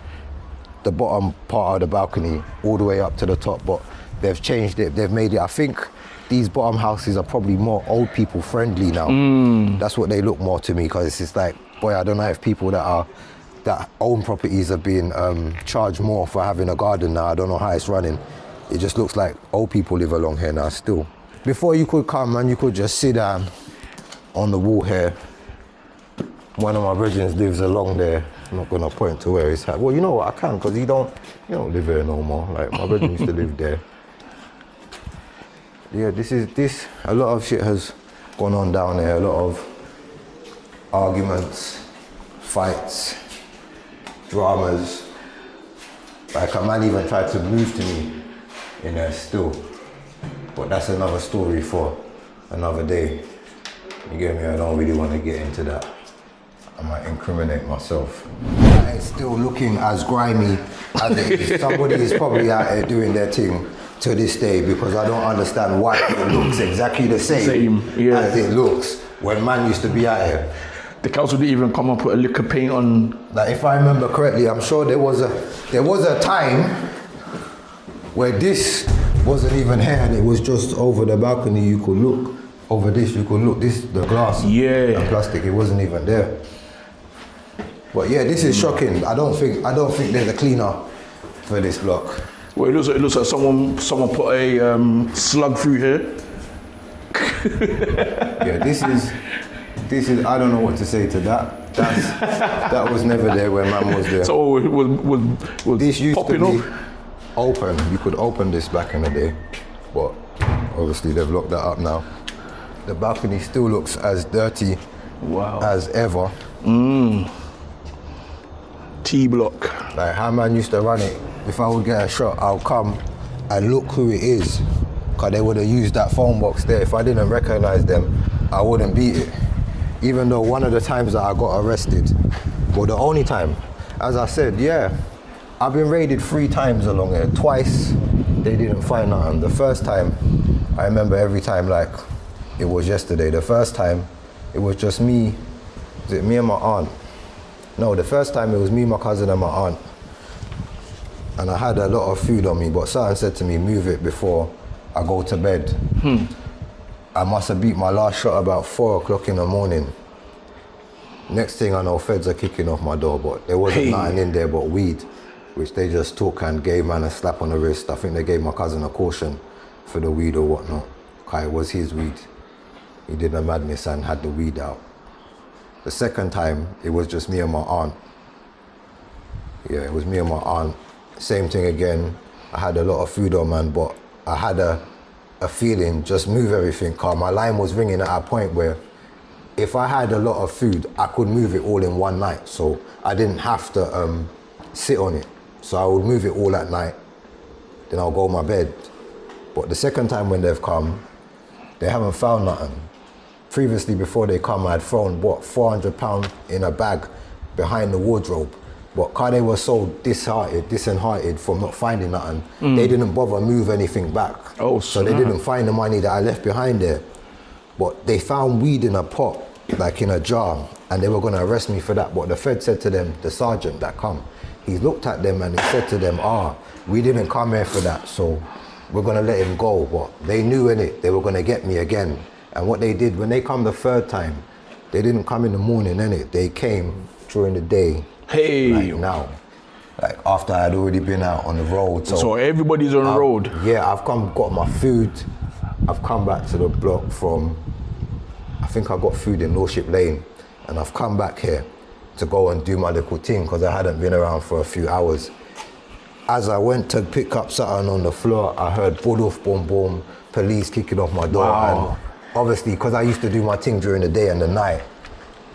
the bottom part of the balcony all the way up to the top. But they've changed it. They've made it. I think these bottom houses are probably more old people friendly now. That's what they look more to me, because it's just like, boy, I don't know if people that own properties are being charged more for having a garden now. I don't know how it's running. It just looks like old people live along here now still. Before you could come, man, you could just sit down on the wall here. One of my brethren lives along there. I'm not gonna point to where he's at. Well, you know what, I can, because you don't live here no more. Like, my brethren used to live there. Yeah, a lot of shit has gone on down there. A lot of arguments, fights, dramas. Like, a man even tried to move to me in there still. But that's another story for another day. You get me? I don't really want to get into that. I might incriminate myself. It's still looking as grimy as it is. Somebody is probably out here doing their thing to this day, because I don't understand why it looks exactly the same as it looks when man used to be out here. The council didn't even come up with a lick of paint on. Like, if I remember correctly, I'm sure there was a time where this wasn't even here and it was just over the balcony. You could look over this. You could look the glass, the plastic. It wasn't even there. But yeah, this is shocking. I don't think there's a cleaner for this block. Well, it looks like someone put a slug through here. Yeah, this is. I don't know what to say to that. That was never there when man was there. So it was this used popping to be up. Open. You could open this back in the day, but obviously they've locked that up now. The balcony still looks as dirty as ever. T-block. Like how man used to run it. If I would get a shot, I'll come and look who it is, because they would have used that phone box there. If I didn't recognize them, I wouldn't beat it. Even though one of the times that I got arrested, well, the only time, as I said, I've been raided 3 times along here. Twice, they didn't find nothing. The first time, I remember every time like it was yesterday. The first time, it was just me, me and my aunt. No, the first time it was me, my cousin and my aunt. And I had a lot of food on me, but someone said to me, move it before I go to bed. I must have beat my last shot about 4 o'clock in the morning. Next thing I know, feds are kicking off my door, but there wasn't nothing in there but weed, which they just took and gave man a slap on the wrist. I think they gave my cousin a caution for the weed or whatnot. It was his weed. He did a madness and had the weed out. The second time, it was just me and my aunt. Yeah, it was me and my aunt. Same thing again. I had a lot of food on, man, but I had a feeling, just move everything, cause my line was ringing at a point where if I had a lot of food, I could move it all in one night. So I didn't have to sit on it. So I would move it all at night, then I'll go to my bed. But the second time when they've come, they haven't found nothing. Previously, before they come, I'd thrown, £400 in a bag behind the wardrobe. But cause they were so disheartened from not finding nothing, they didn't bother move anything back. So they didn't find the money that I left behind there. But they found weed in a pot, like in a jar, and they were gonna arrest me for that. But the Fed said to them, the sergeant that come, he looked at them and he said to them, we didn't come here for that, so we're gonna let him go. But they knew in it, they were gonna get me again. And what they did, when they come the third time, they didn't come in the morning, innit? They came during the day. Like now, like after I had already been out on the road. So everybody's on the road? Yeah, I've got my food. I've come back to the block from, I think I got food in Lordship Lane, and I've come back here to go and do my little thing because I hadn't been around for a few hours. As I went to pick up something on the floor, I heard boom, boom, boom, police kicking off my door. Wow. And obviously, because I used to do my thing during the day and the night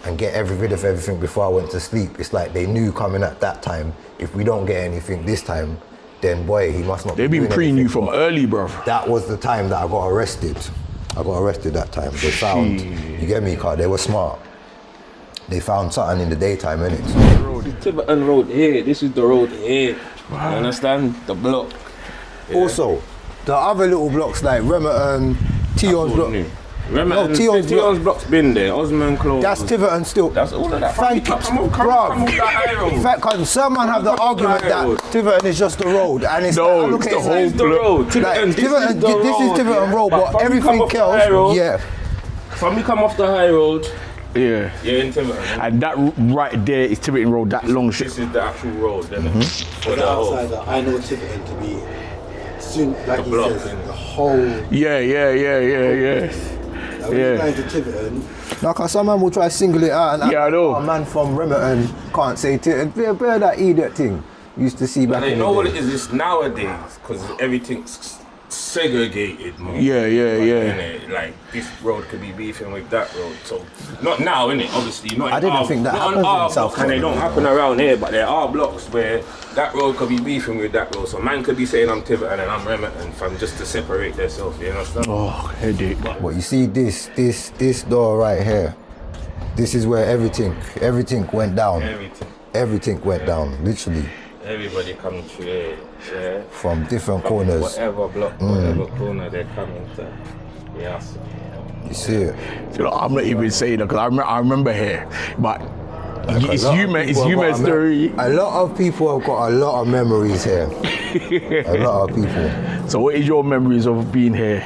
and get rid of everything before I went to sleep, it's like they knew coming at that time, if we don't get anything this time, then boy, he must not They've be been doing preying you anything. from early, bro. That was the time that I got arrested. I got arrested that time. They found, you get me, car, they were smart. They found something in the daytime, innit? Tiverton Road here, this is the road here. You understand? The block. Yeah. Also, the other little blocks like Remerton, Tion's block. Tion's block's been there, Osman Close. That's Tiverton still. That's all of that. Thank you, bruv. In fact, cause some man have the argument that Tiverton is just the road, and it's No, like, look it's at the whole road. Like, This is this is Tiverton Road, but everything else, yeah. From you come off the high road, Yeah. you're in Tiverton. And that right there is Tiverton Road, that long shit. This is the actual road, then. For the outsider, I know Tiverton to be soon, like he block, says, the whole. Yeah. When you're going to Tiverton, Now, cause some man will try to single it out, and Yeah, I know. a man from Remerton can't say Tiverton. Bear that idiot thing we used to see back And in they know the what day. it is nowadays, because everything's segregated, man. Yeah. Innit? Like, this road could be beefing with that road. So, not now, innit? Obviously, not I in didn't our, think that not on happens in our South block, and they don't Carolina. happen around here, but there are blocks where that road could be beefing with that road. So, man could be saying I'm Tiverton and I'm Remerton, fam, just to separate themselves, you understand? Oh, headache. But you see this door right here. This is where everything went down. Everything went down, literally. Everybody coming through here, yeah. From different corners. Whatever block, whatever corner they're coming to. Yes. You see it. You know, I'm not even saying that because I remember here, but it's human story. A lot of people have got a lot of memories here. A lot of people. So what is your memories of being here?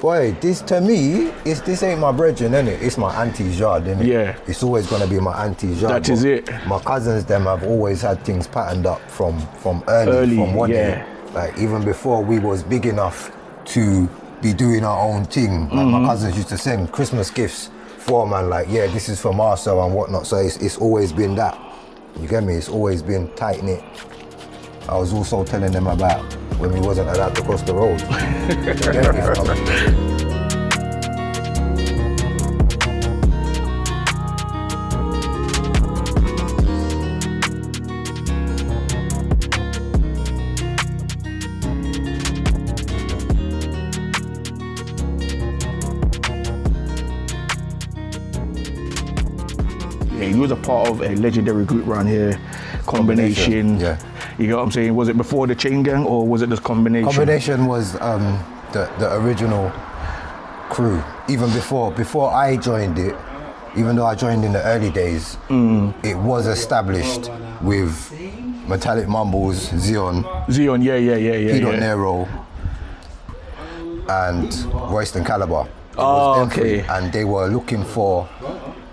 Boy, this to me, this ain't my brethren, innit? It's my auntie's yard, innit? Yeah. It's always gonna be my auntie's yard. That is it. My cousins, them have always had things patterned up from early from one day. Like even before we was big enough to be doing our own thing. Like my cousins used to send Christmas gifts for man, like, yeah, this is for Marcel and whatnot. So it's always been that. You get me? It's always been tight knit. I was also telling them about when we wasn't allowed to cross the road. You get me, fam? Yeah, you was a part of a legendary group around here, Combination. Yeah. You know what I'm saying? Was it before the Chain Gang or was it just Combination? Combination was the original crew. Even before I joined it, even though I joined in the early days, it was established with Metallic Mumbles, Zion, Pedro Nero, and Royston Caliber. It was them three, and they were looking for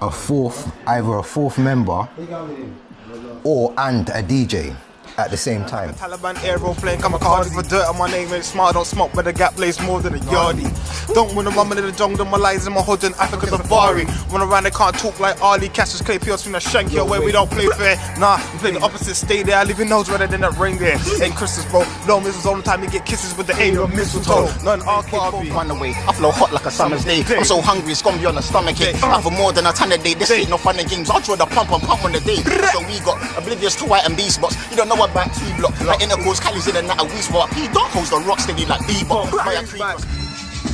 either a fourth member and a DJ at the same time. Taliban aeroplane, come a cardi for dirt on my name ain't smart, don't smoke, but the gap lays more than a yardie. Don't wanna run in the jungle, my lies in my hood in Africa safari. Run around, they can't talk like Ali, Cassius KPOs from the shank your way, we don't play fair. Nah, we play the opposite, stay there, I leave your nose rather than that ring there. Ain't Christmas, bro, no missiles all the time, you get kisses with the aim of mistletoe. None arcade, Run away, I flow hot like a summer's day. I'm so hungry, it's gonna be on a stomach ache. I for more than a ton a day, this ain't no fun and games. I'll draw the pump on the day. So we got oblivious to white and B spots. You don't know about 3 block. Like intercourse, Cali's in and out of we spot. He don't host the rock steady like Bebop.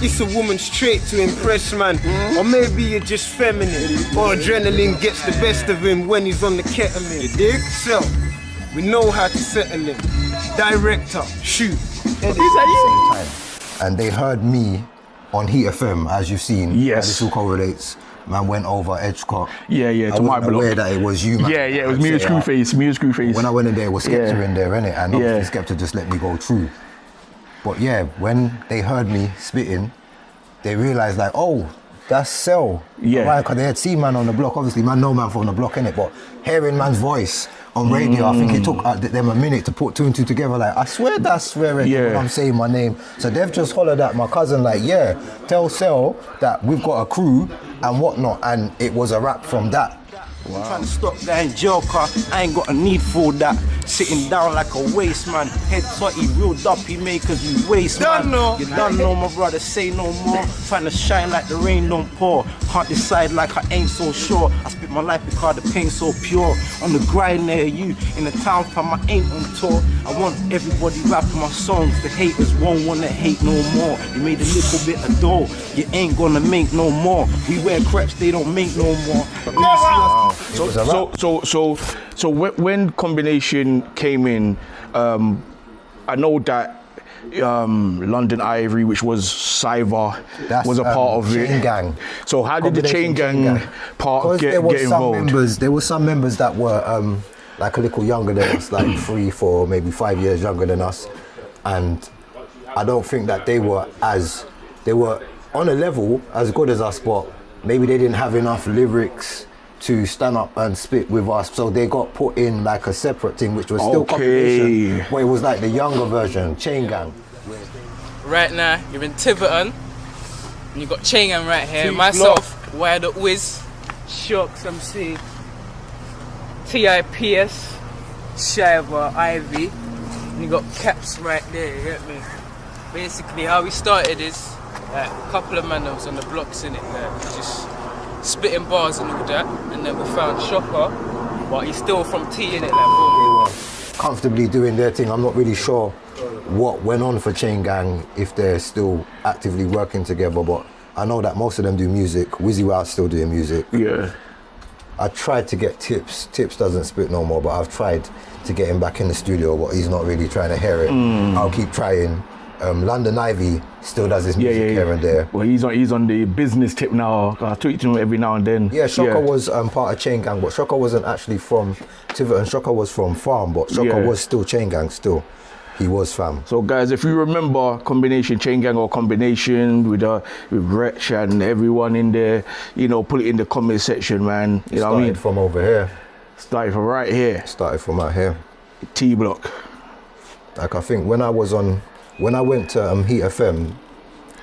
It's a woman straight to impress, man. Or maybe you're just feminine. Or adrenaline gets the best of him when he's on the ketamine. You dig? So, we know how to settle him. Director, shoot. And they heard me on Heat FM, as you've seen. Yes. This all correlates. Man went over Edgecote. Yeah, I to my wasn't aware block. that it was you, man. Yeah, it was me and Screwface. When I went in there, it was Skepta in there, innit? And obviously Skepta just let me go through. But yeah, when they heard me spitting, they realised like, oh, that's Cell. Yeah. Right, because they had seen man on the block. Obviously, man know man from the block, innit? But hearing man's voice on radio, I think it took them a minute to put 2 and 2 together. Like, I swear that's where when I'm saying my name. So they've just hollered at my cousin like, yeah, tell Cell that we've got a crew and whatnot. And it was a rap from that. I'm trying to stop going jail car. I ain't got a need for that. Sitting down like a waste man. Head totty, real duppy makers, you waste man. You don't know my brother, say no more. Trying to shine like the rain don't pour. Can't decide like I ain't so sure. I spit my life because the pain's so pure. On the grind there, you in the town fam, I ain't on tour. I want everybody rapping my songs. The haters won't wanna hate no more. You made a little bit of dough, you ain't gonna make no more. We wear crepes, they don't make no more. So when combination came in, I know that London Ivory, which was Cyber, was a part of it. Chaingang. So how did the Chain Gang part get involved? There were some members that were like a little younger than us, like 3, 4, maybe 5 years younger than us, and I don't think that they were on a level as good as us, but maybe they didn't have enough lyrics to stand up and spit with us, so they got put in like a separate thing, which was still combination, but it was like the younger version, Chain Gang. Right now, you're in Tiverton, and you got Chain Gang right here. Myself, Wired Up Wiz, Shocks MC, TIPS, Shiva, Ivy, and you got Caps right there, you get me? Basically, how we started is like a couple of man that was on the blocks in it, like, just spitting bars and all that, and then we found Shocker, but he's still from T in it, like, boom. They were comfortably doing their thing. I'm not really sure what went on for Chain Gang, if they're still actively working together, but I know that most of them do music. Wizzy Wow's still doing music. Yeah. I tried to get Tips. Tips doesn't spit no more, but I've tried to get him back in the studio, but he's not really trying to hear it. I'll keep trying. London Ivy still does his music here and there. Well, he's on the business tip now. I tweet to him every now and then. Yeah, Shocker was part of Chain Gang, but Shocker wasn't actually from Tiverton. Shocker was from Farm, but Shocker was still Chain Gang still. He was fam. So guys, if you remember combination Chain Gang or combination with WRETCH and everyone in there, you know, put it in the comment section, man. You know what I mean? Started from over here. Started from right here. Started from out here. T block. Like I think when I went to Heat FM,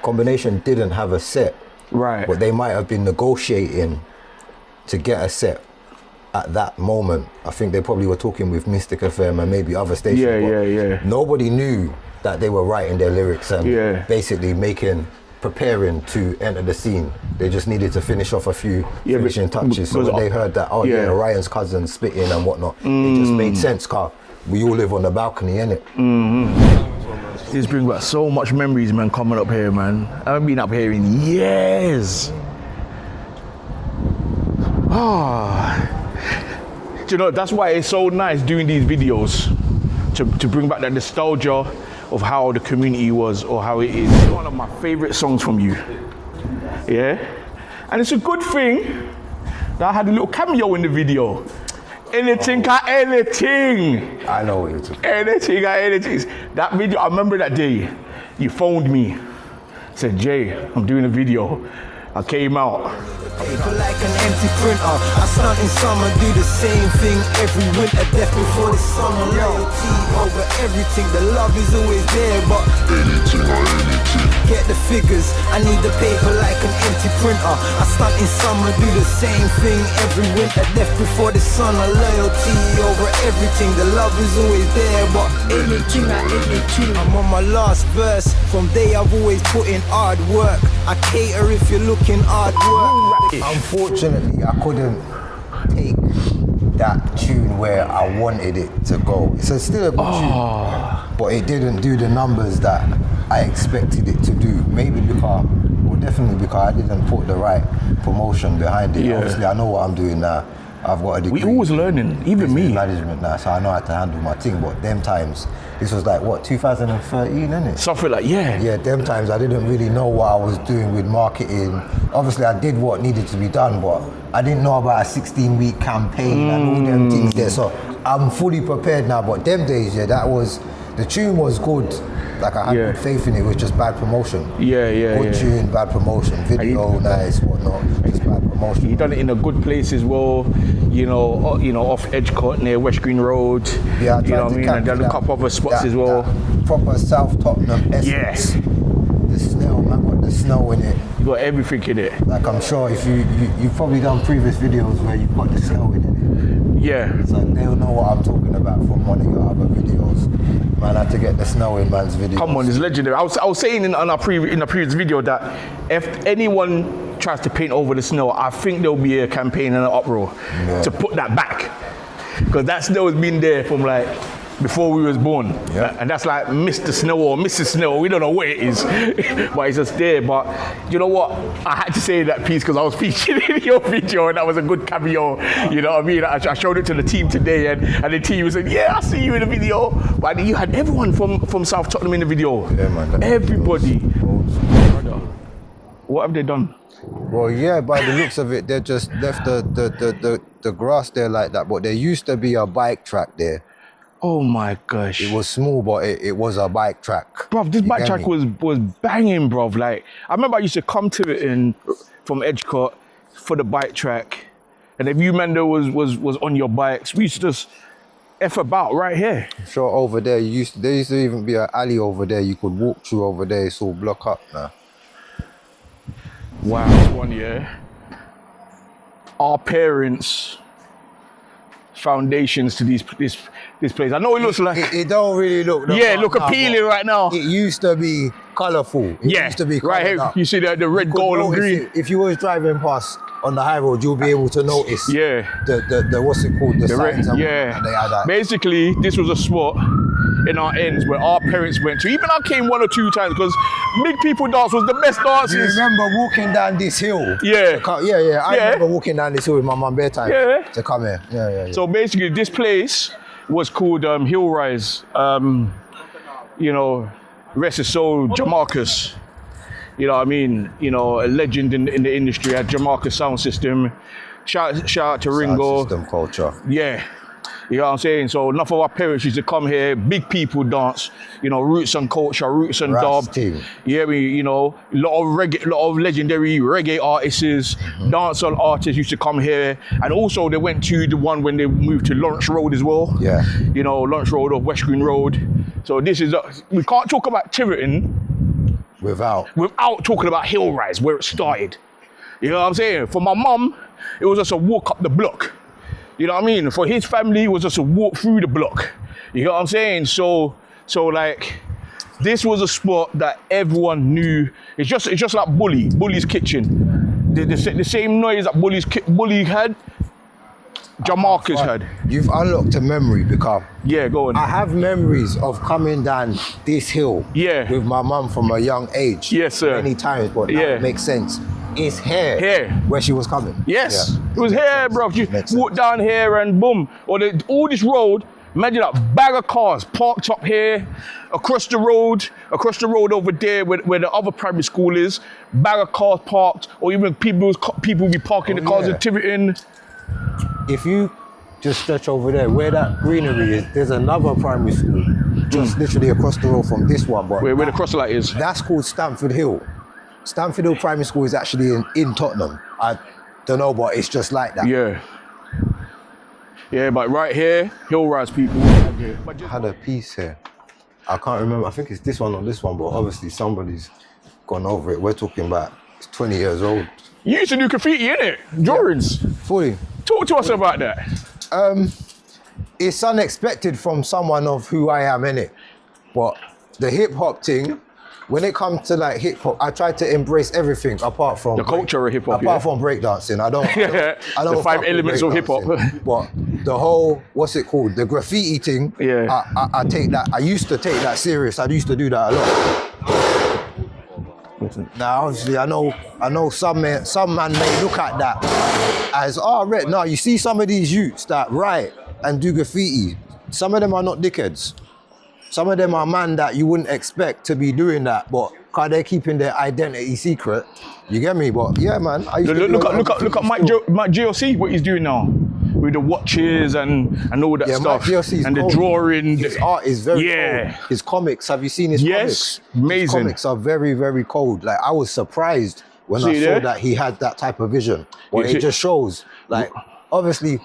combination didn't have a set. Right. But they might have been negotiating to get a set at that moment. I think they probably were talking with Mystic FM and maybe other stations. Nobody knew that they were writing their lyrics and basically preparing to enter the scene. They just needed to finish off a few finishing touches. So when they heard that, Orion's cousin spitting and whatnot, it just made sense, car. We all live on the balcony, innit? This brings back so much memories, man, coming up here, man. I haven't been up here in years. Do you know, that's why it's so nice doing these videos, to bring back that nostalgia of how the community was or how it is. One of my favorite songs from you. Yeah? And it's a good thing that I had a little cameo in the video. Anything, anything. I know what you're talking about. Anything. That video, I remember that day, you phoned me, said, Jay, I'm doing a video. I came out. Paper like an empty printer. I stunt in summer, do the same thing every winter. Death before the summer, loyalty over everything. The love is always there, but anything or anything. Get the figures, I need the paper like an empty printer. I stunt in summer, do the same thing every winter. Death before the summer, loyalty over everything. The love is always there, but anything or anything. I'm on my last verse. From day I've always put in hard work. I cater if you're looking hard work. Unfortunately, I couldn't take that tune where I wanted it to go. It's still a good tune, but it didn't do the numbers that I expected it to do. Maybe definitely because I didn't put the right promotion behind it. Obviously, I know what I'm doing now. I've got a degree. We always learning, even me. Management now, so I know how to handle my thing. But them times, this was like what, 2013, isn't it? Something like Yeah, them times I didn't really know what I was doing with marketing. Obviously, I did what needed to be done, but I didn't know about a 16-week campaign and all them things there. So I'm fully prepared now. But them days, the tune was good. Like I had good faith in it. It was just bad promotion. Good tune, bad promotion. Video, nice, whatnot. Just bad promotion. You done it in a good place as well. You know, off Edgecote near West Green Road. Yeah, you know what I mean. And done a couple other spots as well. Proper South Tottenham essence. Yes. The snail, man. Got the snow in it. You got everything in it. Like I'm sure if you've probably done previous videos where you've got the snow in it. Yeah. So they'll know what I'm talking about from one of your other videos. Man, I had to get the snow in man's video. Come on, it's legendary. I was saying in the previous video that if anyone tries to paint over the snow, I think there'll be a campaign and an uproar to put that back. Because that snow has been there from like before we was born. Yeah. And that's like Mr. Snow or Mrs. Snow, we don't know where it is, but it's just there. But you know what? I had to say that piece because I was featured in your video and that was a good cameo, you know what I mean? I showed it to the team today and the team was saying, yeah, I see you in the video. But you had everyone from South Tottenham in the video. Yeah, man. Everybody. What have they done? Well, yeah, by the looks of it, they just left the grass there like that, but there used to be a bike track there. Oh my gosh. It was small, but it was a bike track. Bruv, this bike track was banging, bruv. Like, I remember I used to come to it from Edgecote for the bike track. And if you man there was on your bikes, we used to just F about right here. I'm sure over there, there used to even be an alley over there. You could walk through over there. It's all blocked up now. Wow, this one year. Our parents' foundations to this place. I know it looks like it don't really look. Look appealing right now. It used to be colourful. It used to be right here. Up. You see the red, gold, and green. If you was driving past on the high road, you'll be able to notice. Yeah. The what's it called? The signs. Yeah. They had that. Basically, this was a spot in our ends where our parents went to. Even I came 1 or 2 times because big people dance was the best dances. You remember walking down this hill? Yeah. I remember walking down this hill with my mum bedtime to come here. Yeah. So basically, this place was called HILLRISE. You know, rest his soul, Jamarcus. You know what I mean? You know, a legend in the industry at Jamarcus Sound System. Shout out to Ringo. Sound system culture. Yeah. You know what I'm saying? So enough of our parents used to come here, big people dance, you know, roots and culture, roots and dub. Yeah, you know, a lot of legendary reggae artists, dancehall artists used to come here. And also they went to the one when they moved to Lawrence Road as well. Yeah. You know, Lawrence Road or West Green Road. So this is, we can't talk about Tiverton without talking about HILLRISE, where it started. You know what I'm saying? For my mum, it was just a walk up the block. You know what I mean? For his family, it was just a walk through the block. You know what I'm saying? So like, this was a spot that everyone knew. It's just like Bully's kitchen. The same noise that Bully had, Jamarcus had. You've unlocked a memory because go on. I have memories of coming down this hill with my mum from a young age. Yes, sir. Many times, but now it makes sense. It's here where she was coming. Yes, it was here, bro. You walk down here and boom. Or all this road, imagine a bag of cars parked up here, across the road over there where the other primary school is, bag of cars parked, or even people be parking the cars in Tiverton. If you just stretch over there, where that greenery is, there's another primary school, just literally across the road from this one. But where the cross light is? That's called Stamford Hill. Stamford Hill Primary School is actually in Tottenham. I don't know, but it's just like that. Yeah, but right here, HILLRISE people. I had a piece here. I can't remember. I think it's this one or this one, but obviously somebody's gone over it. We're talking about, it's 20 years old. You used to do graffiti, innit? Drawings. Fully. Talk to us about that. It's unexpected from someone of who I am, innit? But the hip hop thing, when it comes to like hip hop, I try to embrace everything apart from the culture of hip hop. Apart from breakdancing, I don't. The 5 elements of hip hop. But the whole, what's it called? The graffiti thing. I take that. I used to take that serious. I used to do that a lot. Now, obviously, I know some man may look at that as, no, you see some of these youths that write and do graffiti. Some of them are not dickheads. Some of them are man that you wouldn't expect to be doing that, but because they're keeping their identity secret, you get me? But yeah, man. I used to look at Mike GLC, what he's doing now. With the watches and all that stuff. And the drawing. His art is very cold. His comics, have you seen his comics? Yes, amazing. His comics are very, very cold. Like, I was surprised when I saw that he had that type of vision. But it just shows, like, obviously,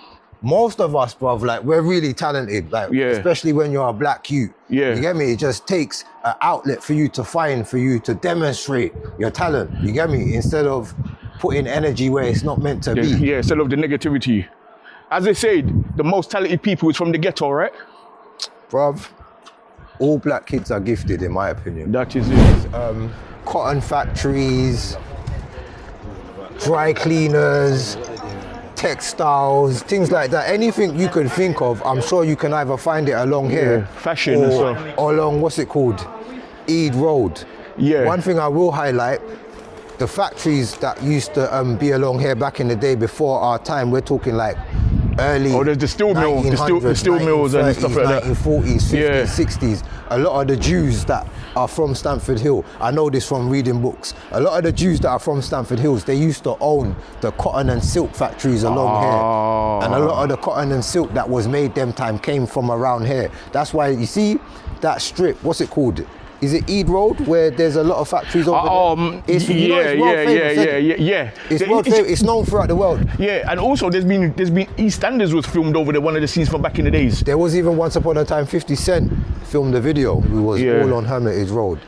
most of us, bruv, like we're really talented, like especially when you're a black youth. You get me? It just takes an outlet for you to demonstrate your talent. You get me? Instead of putting energy where it's not meant to be. Yeah, instead of the negativity. As they say, the most talented people is from the ghetto, right? Bruv, all black kids are gifted, in my opinion. That is it. Cotton factories, dry cleaners, textiles, things like that. Anything you could think of, I'm sure you can either find it along here, fashion or, and stuff, or along what's it called, Eid Road. One thing I will highlight: the factories that used to be along here back in the day before our time. We're talking like early. Oh, there's the steel mill, the steel mills and stuff like that. 1940s, 50s, 60s. A lot of the Jews that are from Stamford Hill, I know this from reading books. A lot of the Jews that are from Stamford Hills, they used to own the cotton and silk factories along here. And a lot of the cotton and silk that was made them time came from around here. That's why you see that strip, what's it called? Is it Eid Road, where there's a lot of factories over there? It's, It's world famous. It's known throughout the world. Yeah, and also there's been EastEnders was filmed over there, one of the scenes from back in the days. There was even once upon a time 50 Cent filmed a video. We was all on Hermitage Road,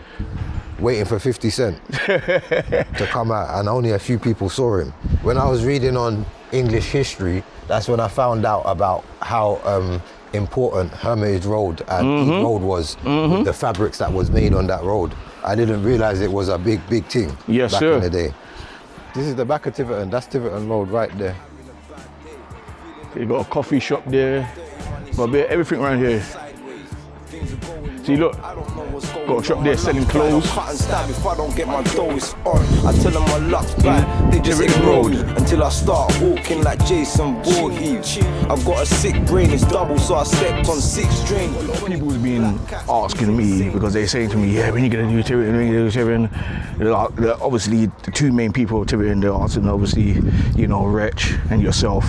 waiting for 50 Cent to come out, and only a few people saw him. When I was reading on English history, that's when I found out about how important Hermitage Road and Eid Road was, the fabrics that was made on that road. I didn't realize it was a big thing back in the day. This is the back of Tiverton, that's Tiverton Road right there. You got a coffee shop there, got a bit of everything around here. See, look, got a shop there selling clothes. If I don't get my dough, on. I tell them my luck's bad, they just ignore me until I start walking like Jason Voorhees. I've got a sick brain, it's double, so I stepped on 6 strings. People's been asking me, because they're saying to me, yeah, when you gonna do Tiverton, when you gonna do Tiverton? Obviously, the two main people of Tiverton, they're asking, obviously, you know, WRETCH and yourself.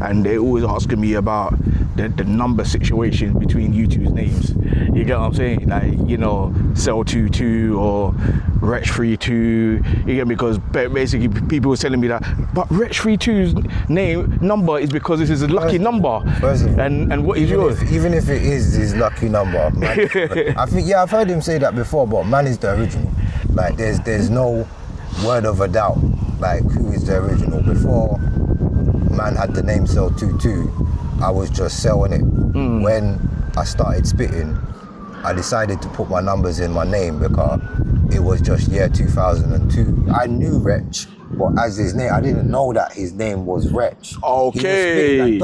And they're always asking me about the number situation between you two's names. You get what I'm saying? Like, you know, Cell 22 or WRETCH 32. You get me? Because basically people were telling me that, but WRETCH 32's number is because this is a lucky number. And what is yours? Even if it is his lucky number, man. I think, I've heard him say that before, but man is the original. Like, there's no word of a doubt, like, who is the original. Before man had the name Cell 22, I was just selling it. When I started spitting, I decided to put my numbers in my name because it was just year 2002. I knew WRETCH, but as his name, I didn't know that his name was WRETCH. Okay.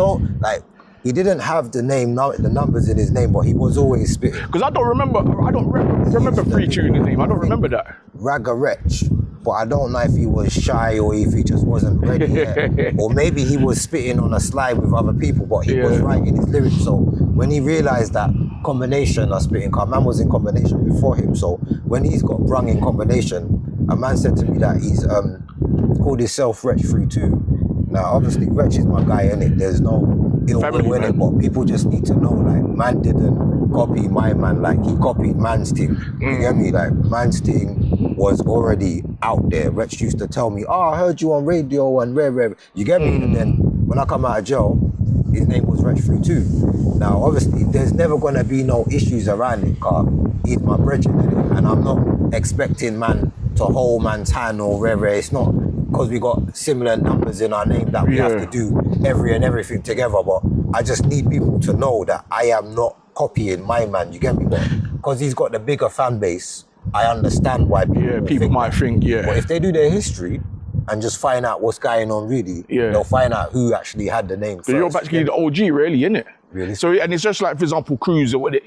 He didn't have the numbers in his name, but he was always spitting. Because I don't remember 32 in his name. I don't remember that. WRETCH. But I don't know if he was shy or if he just wasn't ready yet. Or maybe he was spitting on a slide with other people, but he was writing his lyrics. So when he realized that combination of spitting, because man was in combination before him, so when he's got brung in combination, a man said to me that he's called himself WRETCH 32. Now obviously WRETCH is my guy, innit? There's no ill will in it, but people just need to know, like, man didn't copy my man, like he copied man's thing. You get me? Like, man's thing was already out there. WRETCH used to tell me, oh, I heard you on radio and rare. You get me? And then when I come out of jail, his name was WRETCH 32. Now, obviously, there's never gonna be no issues around it, cause he's my brethren, and I'm not expecting man to hold man's hand or rare. It's not because we got similar numbers in our name that we have to do everything together. But I just need people to know that I am not copying my man. You get me? But because he's got the bigger fan base, I understand why people might think. But if they do their history and just find out what's going on, really, they'll find out who actually had the name. So you're basically the OG, really, isn't it? Really? So, and it's just like, for example, Cruz got like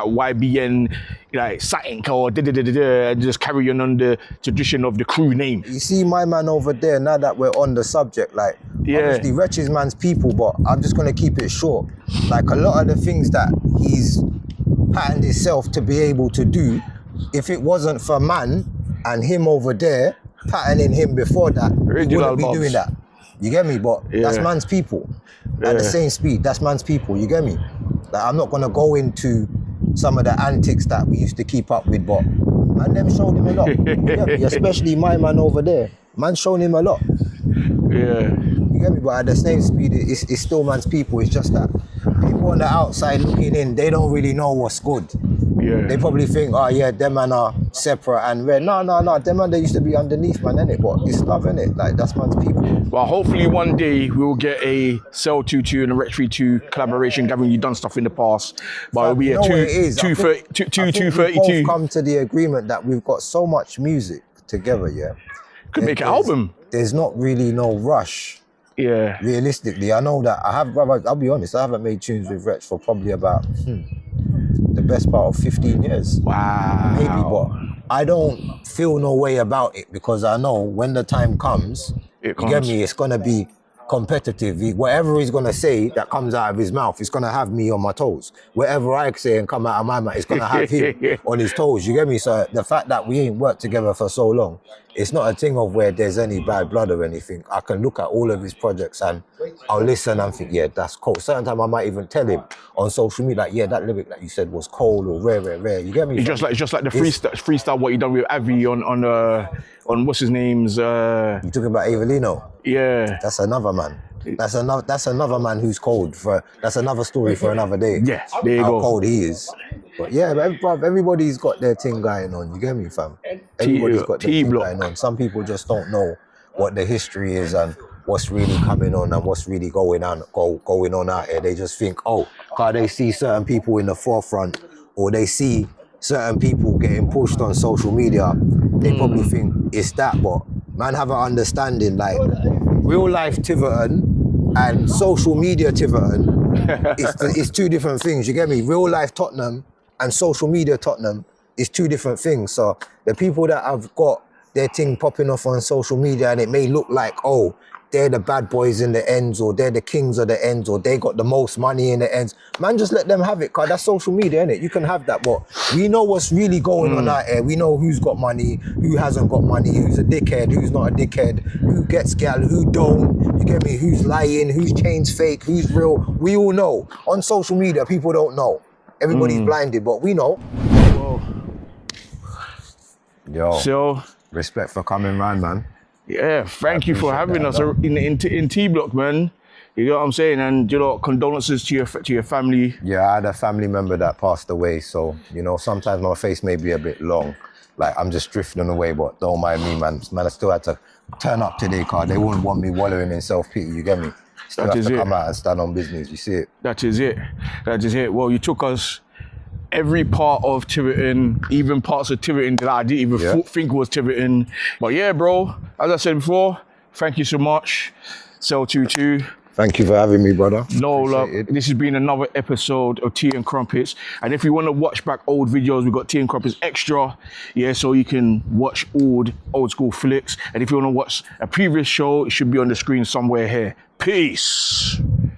YBN, like Satin or and just carrying on the tradition of the crew name. You see my man over there, now that we're on the subject, like, obviously WRETCH is man's people, but I'm just gonna keep it short. Like, a lot of the things that he's patterned himself to be able to do, if it wasn't for man and him over there patterning him before that, he wouldn't be doing that. You get me? But that's man's people. At the same speed, that's man's people. You get me? Like, I'm not gonna go into some of the antics that we used to keep up with, but man, them showed him a lot. You get me? Especially my man over there. Man showing him a lot. Yeah. You get me? But at the same speed, it's still man's people. It's just that people on the outside looking in, they don't really know what's good. Yeah. They probably think, oh yeah, them man are separate and we're no, them man, they used to be underneath, man, innit? But it's love, innit? Like, that's man's people. Well, hopefully one day we'll get a Cell 22 and a WRETCH 2 collaboration. Gavin, you've done stuff in the past, but it'll be a 232. We've come to the agreement that we've got so much music together, yeah. Could make an album. There's not really no rush. Yeah. Realistically, I know that I'll be honest, I haven't made tunes with WRETCH for probably about the best part of 15 years. Wow. Maybe, but I don't feel no way about it because I know when the time comes, you get me, it's gonna be competitive. Whatever he's gonna say that comes out of his mouth, it's gonna have me on my toes. Whatever I say and come out of my mouth, it's gonna have him on his toes. You get me? So the fact that we ain't worked together for so long, it's not a thing of where there's any bad blood or anything. I can look at all of his projects and I'll listen and think, yeah, that's cool. Certain time I might even tell him on social media, like, yeah, that lyric that you said was cold or rare. You get me? It's just like the freestyle what you done with Avi on what's his name's. You talking about Avelino? Yeah. That's another man. That's another man who's cold. That's another story for another day. Yeah, there you how go. cold he is. But yeah, everybody's got their thing going on. You get me, fam? Everybody's got their thing going on. Some people just don't know what the history is and what's really coming on and what's really going on out here. They just think, oh, cause they see certain people in the forefront or they see certain people getting pushed on social media. They probably think it's that, but man have an understanding, like real life Tiverton and social media Tiverton is two different things, you get me? Real life Tottenham and social media Tottenham is two different things. So the people that have got their thing popping off on social media and it may look like, oh, they're the bad boys in the ends or they're the kings of the ends or they got the most money in the ends. Man, just let them have it, cause that's social media, innit? You can have that, but we know what's really going on out here. We know who's got money, who hasn't got money, who's a dickhead, who's not a dickhead, who gets gal, who don't, you get me? Who's lying, whose chain's fake, who's real. We all know. On social media, people don't know. Everybody's blinded, but we know. Yo, so respect for coming round, man. Yeah, thank you for having us in T Block, man. You know what I'm saying? And, you know, condolences to your family. Yeah, I had a family member that passed away, so, you know, sometimes my face may be a bit long. Like, I'm just drifting away, but don't mind me, man. Man, I still had to turn up today, cause they wouldn't want me wallowing in self-pity, you get me? Still have to come out and stand on business, you see it? That is it. Well, you took us every part of Tiverton, even parts of Tiverton that I didn't even think was Tiverton. But yeah, bro, as I said before, thank you so much, Cell 22. Thank you for having me, brother. No, look, this has been another episode of Tea&Crumpets. And if you want to watch back old videos, we've got Tea&Crumpets Extra. Yeah, so you can watch old school flicks. And if you want to watch a previous show, it should be on the screen somewhere here. Peace.